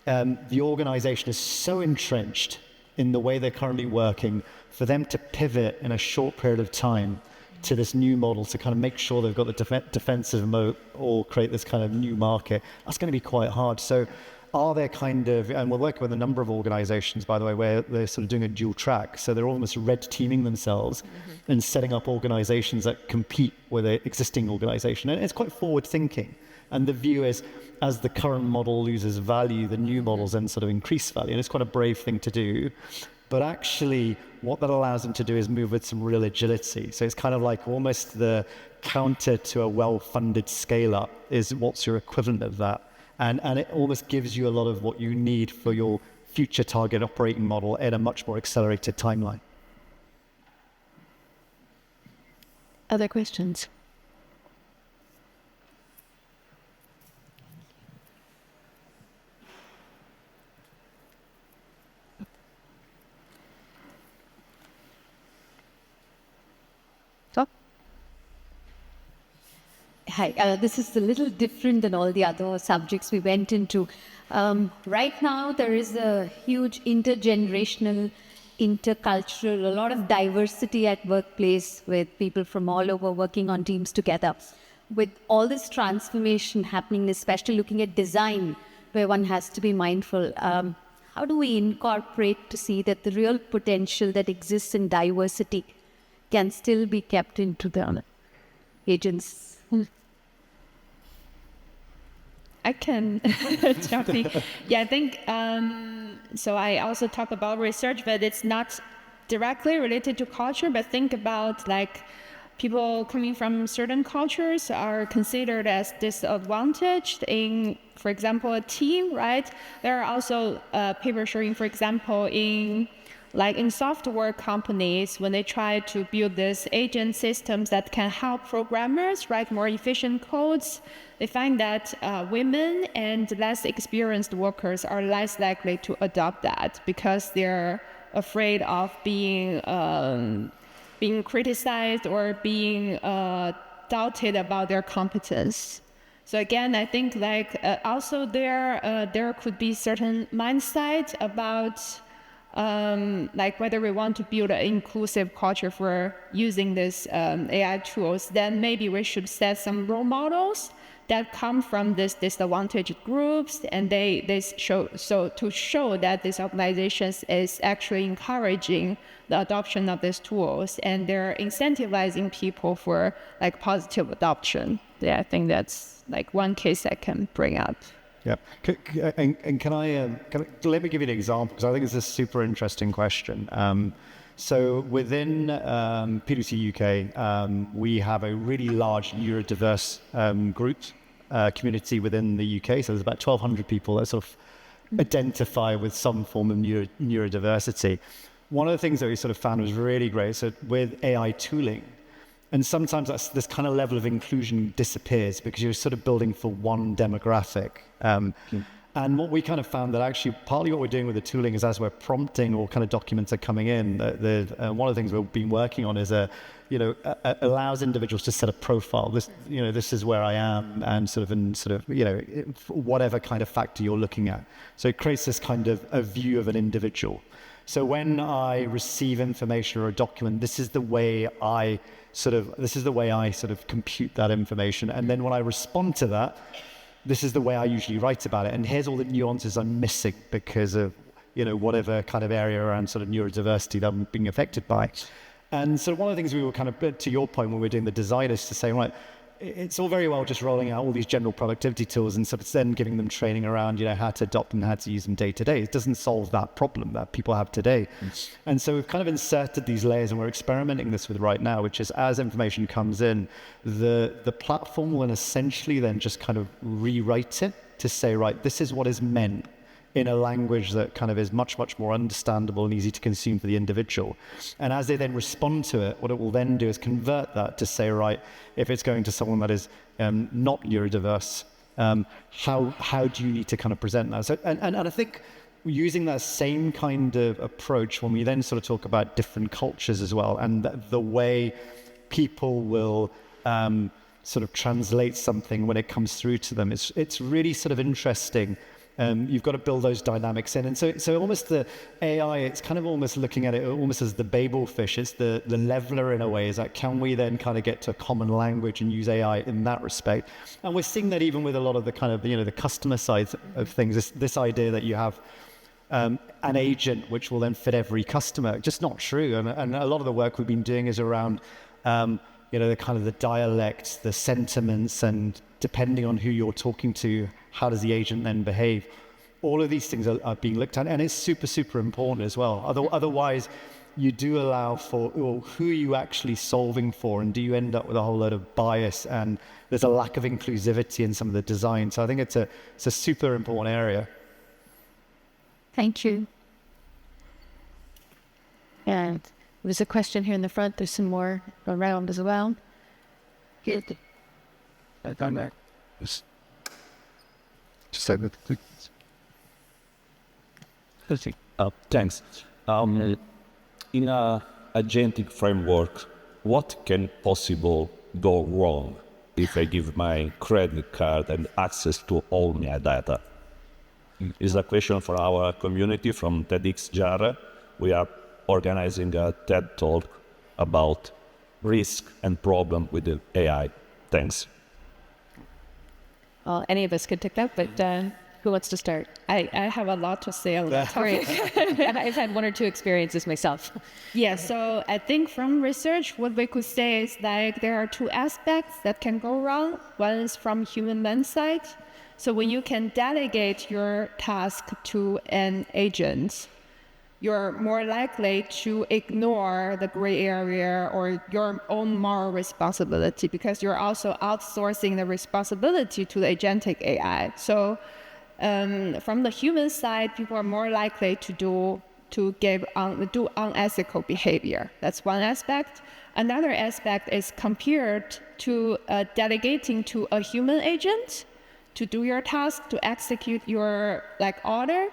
the organization is so entrenched in the way they're currently working, for them to pivot in a short period of time to this new model to kind of make sure they've got the defensive moat or create this kind of new market, that's going to be quite hard. So are there and we're working with a number of organizations, by the way, where they're sort of doing a dual track. So they're almost red teaming themselves and setting up organizations that compete with an existing organization. And it's quite forward thinking. And the view is, as the current model loses value, the new models then sort of increase value. And it's quite a brave thing to do. But actually, what that allows them to do is move with some real agility. So it's kind of like almost the counter to a well-funded scale-up is what's your equivalent of that. And it almost gives you a lot of what you need for your future target operating model at a much more accelerated timeline. Other questions? Hi, this is a little different than all the other subjects we went into. Right now, there is a huge intergenerational, intercultural, a lot of diversity at workplace with people from all over working on teams together. With all this transformation happening, especially looking at design, where one has to be mindful, how do we incorporate to see that the real potential that exists in diversity can still be kept into the agents? I can jump in. Yeah, I think, so I also talk about research, but it's not directly related to culture, but think about like people coming from certain cultures are considered as disadvantaged in, for example, a team, right? There are also papers showing, for example, in software companies, when they try to build these agent systems that can help programmers write more efficient codes, they find that women and less experienced workers are less likely to adopt that because they're afraid of being criticized or being doubted about their competence. So again, I think also there could be certain mindset about whether we want to build an inclusive culture for using these AI tools, then maybe we should set some role models that come from these disadvantaged groups, and they show that these organizations is actually encouraging the adoption of these tools, and they're incentivizing people for positive adoption. Yeah, I think that's one case I can bring up. Yeah, and can I let me give you an example, because I think it's a super interesting question. So within PwC UK, we have a really large neurodiverse group community within the UK. So there's about 1,200 people that sort of identify with some form of neurodiversity. One of the things that we sort of found was really great. So with AI tooling, and sometimes this kind of level of inclusion disappears because you're sort of building for one demographic. And what we kind of found that actually partly what we're doing with the tooling is as we're prompting or kind of documents are coming in, one of the things we've been working on is allows individuals to set a profile. This is where I am, and whatever kind of factor you're looking at. So it creates this kind of a view of an individual. So when I receive information or a document, this is the way I sort of compute that information. And then when I respond to that, this is the way I usually write about it. And here's all the nuances I'm missing because of, whatever kind of area around sort of neurodiversity that I'm being affected by. And so one of the things we were kind of, to your point, when we were doing the design is to say, right, it's all very well just rolling out all these general productivity tools and sort of then giving them training around, how to adopt them, how to use them day to day. It doesn't solve that problem that people have today. And so we've kind of inserted these layers, and we're experimenting this with right now, which is as information comes in, the platform will essentially then just kind of rewrite it to say, right, this is what is meant in a language that kind of is much, much more understandable and easy to consume for the individual. And as they then respond to it, what it will then do is convert that to say, right, if it's going to someone that is not neurodiverse, how do you need to kind of present that? So, and I think using that same kind of approach when we then sort of talk about different cultures as well, and the way people will sort of translate something when it comes through to them, it's really sort of interesting. You've got to build those dynamics in. And so almost the AI, it's kind of almost looking at it almost as the Babel fish. It's the leveler in a way, is that can we then kind of get to a common language and use AI in that respect? And we're seeing that even with a lot of the kind of, the customer side of things, this idea that you have an agent which will then fit every customer, just not true. And a lot of the work we've been doing is around, the kind of the dialects, the sentiments, and depending on who you're talking to, how does the agent then behave? All of these things are being looked at, and it's super, super important as well. Otherwise, you do allow for, well, who are you actually solving for, and do you end up with a whole load of bias, and there's a lack of inclusivity in some of the design. So I think it's a super important area. Thank you. And there's a question here in the front. There's some more around as well. Down there. Just Thanks. In a agentic framework, what can possible go wrong if I give my credit card and access to all my data? Is a question for our community from TEDx Jara. We are organizing a TED Talk about risk and problem with the AI. Thanks. Well, any of us could take that, but who wants to start? I have a lot to say on that topic. I've had one or two experiences myself. Yeah, so I think from research, what we could say is like there are two aspects that can go wrong. One is from human lens side. So when you can delegate your task to an agent, you're more likely to ignore the gray area or your own moral responsibility, because you're also outsourcing the responsibility to the agentic AI. So from the human side, people are more likely to do unethical behavior. That's one aspect. Another aspect is compared to delegating to a human agent to do your task, to execute your order.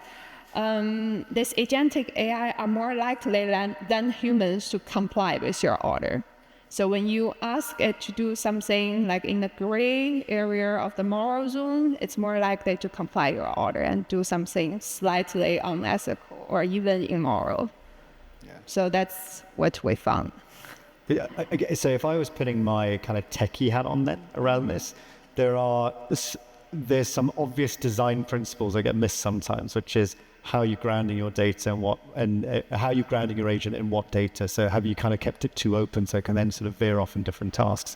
This agentic AI are more likely than humans to comply with your order. So when you ask it to do something like in the gray area of the moral zone, it's more likely to comply your order and do something slightly unethical or even immoral. Yeah. So that's what we found. So if I was putting my kind of techie hat on then around this, there's some obvious design principles that get missed sometimes, which is how you're grounding your data and how you're grounding your agent in what data. So have you kind of kept it too open so it can then sort of veer off in different tasks?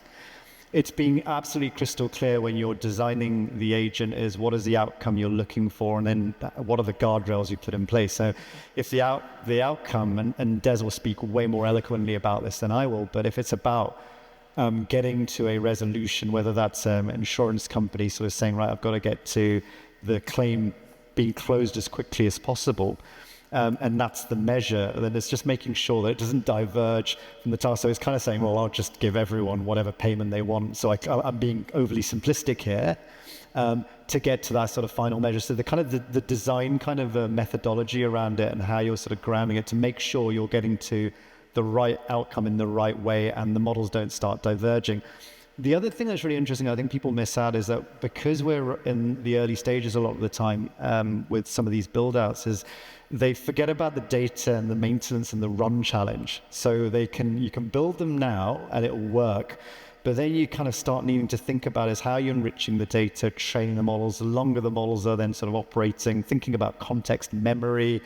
It's being absolutely crystal clear when you're designing the agent is what is the outcome you're looking for, and then what are the guardrails you put in place. So if the outcome, and Des will speak way more eloquently about this than I will, but if it's about getting to a resolution, whether that's an insurance company sort of saying, right, I've got to get to the claim being closed as quickly as possible, and that's the measure, then it's just making sure that it doesn't diverge from the task. So it's kind of saying, well, I'll just give everyone whatever payment they want. So I'm being overly simplistic here, to get to that sort of final measure. So the design kind of methodology around it and how you're sort of grounding it to make sure you're getting to the right outcome in the right way and the models don't start diverging. The other thing that's really interesting, I think people miss out, is that because we're in the early stages a lot of the time with some of these build-outs, is they forget about the data and the maintenance and the run challenge. So you can build them now and it will work, but then you kind of start needing to think about is how you're enriching the data, training the models. The longer the models are then sort of operating, thinking about context memory,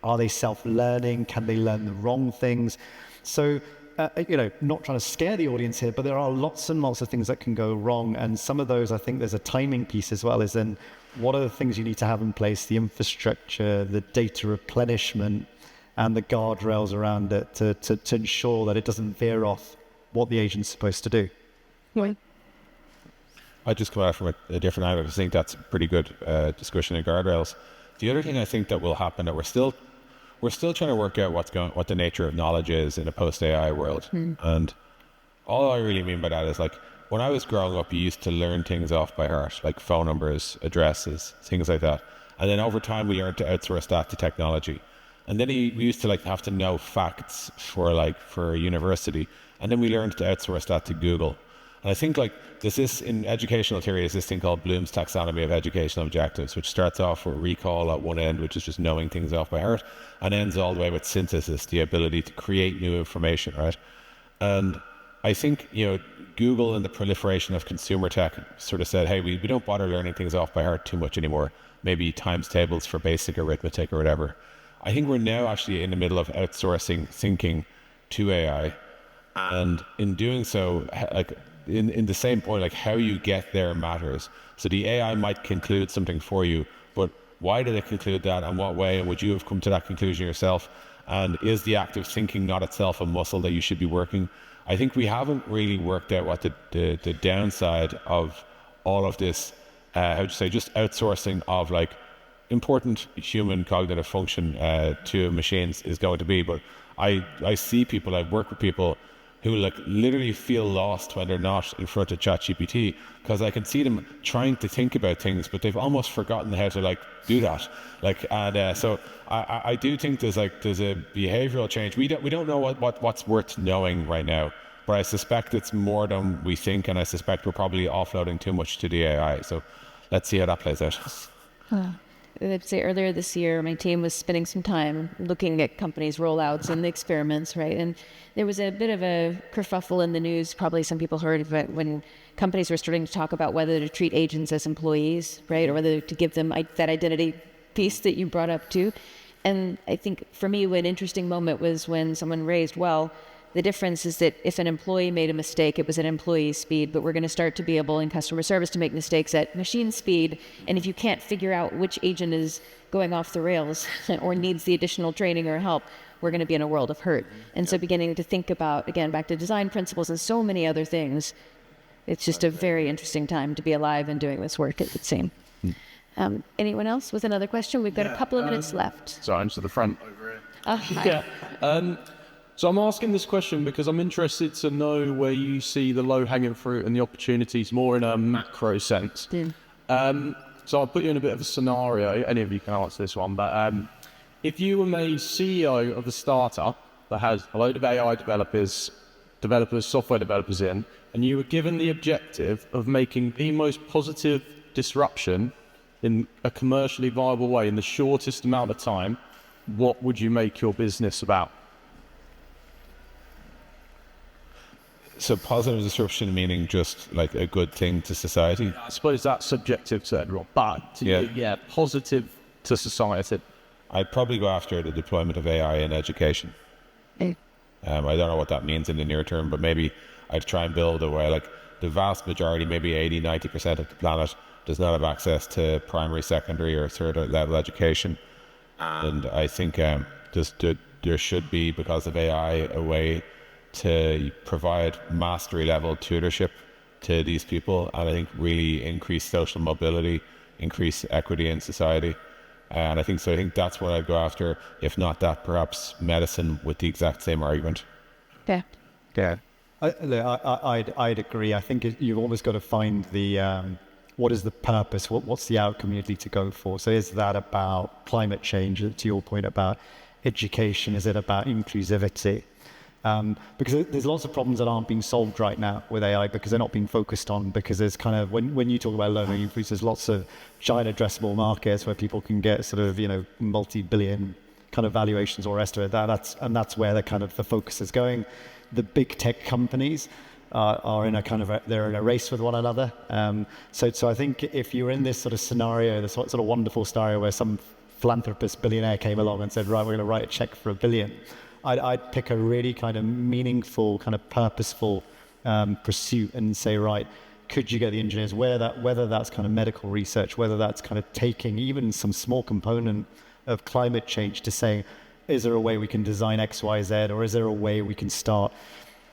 are they self-learning? Can they learn the wrong things? So not trying to scare the audience here, but there are lots and lots of things that can go wrong. And some of those, I think there's a timing piece as well, is then what are the things you need to have in place, the infrastructure, the data replenishment, and the guardrails around it to ensure that it doesn't veer off what the agent's supposed to do. I just come at it from a different angle. I think that's a pretty good discussion of guardrails. The other thing I think that will happen, that we're still trying to work out what the nature of knowledge is in a post-AI world. And all I really mean by that is, like, when I was growing up, you used to learn things off by heart, like phone numbers, addresses, things like that. And then over time, we learned to outsource that to technology. And then we used to have to know facts for a university. And then we learned to outsource that to Google. And I think in educational theory is this thing called Bloom's taxonomy of educational objectives, which starts off with recall at one end, which is just knowing things off by heart, and ends all the way with synthesis, the ability to create new information, right? And I think, Google and the proliferation of consumer tech sort of said, hey, we don't bother learning things off by heart too much anymore. Maybe times tables for basic arithmetic or whatever. I think we're now actually in the middle of outsourcing thinking to AI. And in doing so, in the same point, how you get there matters. So the AI might conclude something for you, but why did it conclude that, and what way, and would you have come to that conclusion yourself? And is the act of thinking not itself a muscle that you should be working? I think we haven't really worked out what the downside of all of this, just outsourcing of important human cognitive function to machines is going to be. But I see people, I work with people who literally feel lost when they're not in front of ChatGPT, because I can see them trying to think about things, but they've almost forgotten how to do that. So I do think there's a behavioral change. We don't know what's worth knowing right now, but I suspect it's more than we think, and I suspect we're probably offloading too much to the AI. So let's see how that plays out. I'd say earlier this year, my team was spending some time looking at companies' rollouts and the experiments, right? And there was a bit of a kerfuffle in the news, probably some people heard of it, when companies were starting to talk about whether to treat agents as employees, right? Or whether to give them that identity piece that you brought up too. And I think for me, one interesting moment was when someone raised, well, the difference is that if an employee made a mistake, it was at employee speed, but we're going to start to be able in customer service to make mistakes at machine speed. And if you can't figure out which agent is going off the rails or needs the additional training or help, we're going to be in a world of hurt. And so beginning to think about, again, back to design principles and so many other things, it's just a very interesting time to be alive and doing this work, it would seem. Anyone else with another question? We've got a couple of minutes left. So I'm to the front over here. So I'm asking this question because I'm interested to know where you see the low-hanging fruit and the opportunities more in a macro sense. So I'll put you in a bit of a scenario. Any of you can answer this one, but if you were made CEO of a startup that has a load of AI developers, software developers in, and you were given the objective of making the most positive disruption in a commercially viable way in the shortest amount of time, what would you make your business about? So positive disruption meaning just a good thing to society? I suppose that's subjective to everyone, but positive to society. I'd probably go after the deployment of AI in education. I don't know what that means in the near term, but maybe I'd try and build a way, the vast majority, maybe 80-90% of the planet does not have access to primary, secondary or third level education. And I think there should be, because of AI, a way to provide mastery level tutorship to these people, and I think really increase social mobility, increase equity in society. And I think that's what I'd go after. If not that, perhaps medicine with the exact same argument. I'd agree. I think you've always got to find the what is the purpose? What's the outcome you need to go for? So is that about climate change, to your point about education? Is it about inclusivity? Because there's lots of problems that aren't being solved right now with AI because they're not being focused on, because there's kind of, when you talk about low-hanging fruits, there's lots of giant addressable markets where people can get sort of, multi-billion kind of valuations or rest of it. That's where the focus is going. The big tech companies are in they're in a race with one another. So I think if you're in this sort of scenario, this sort of wonderful scenario where some philanthropist billionaire came along and said, right, we're going to write a check for $1 billion, I'd pick a really kind of meaningful, kind of purposeful pursuit and say, right, could you get the engineers, whether that's kind of medical research, whether that's kind of taking even some small component of climate change to say, is there a way we can design X, Y, Z, or is there a way we can start,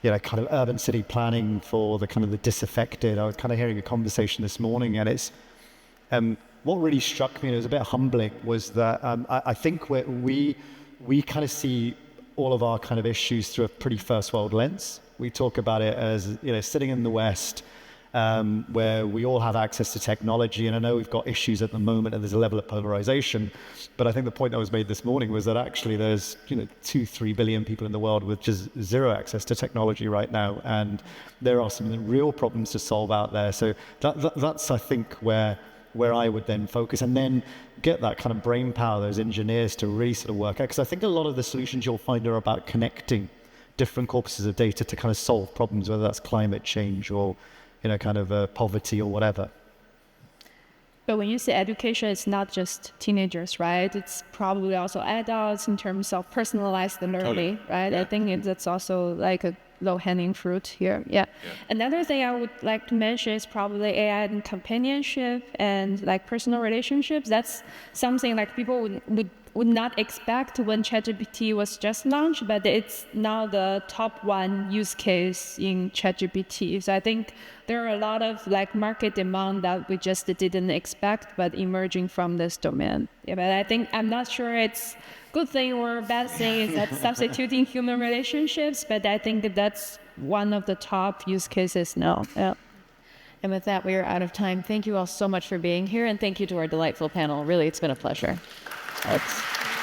kind of urban city planning for the kind of the disaffected? I was kind of hearing a conversation this morning, and it's what really struck me, and it was a bit humbling, was that I think we kind of see all of our kind of issues through a pretty first world lens. We talk about it as, sitting in the West, where we all have access to technology. And I know we've got issues at the moment and there's a level of polarization, but I think the point that was made this morning was that actually there's, 2-3 billion people in the world with just zero access to technology right now. And there are some real problems to solve out there. So that's, I think, where I would then focus, and then get that kind of brain power, those engineers to really sort of work out. Because I think a lot of the solutions you'll find are about connecting different corpuses of data to kind of solve problems, whether that's climate change or, poverty or whatever. But when you say education, it's not just teenagers, right? It's probably also adults in terms of personalized learning, right? I think that's also like a low-hanging fruit here. Yeah. Another thing I would like to mention is probably AI and companionship and like personal relationships. That's something like people would not expect when ChatGPT was just launched, but it's now the top one use case in ChatGPT. So I think there are a lot of like market demand that we just didn't expect, but emerging from this domain. Yeah, but I think, I'm not sure it's good thing or bad thing is that substituting human relationships, but I think that's one of the top use cases now. Yeah. And with that, we are out of time. Thank you all so much for being here, and thank you to our delightful panel. Really, it's been a pleasure. Thanks.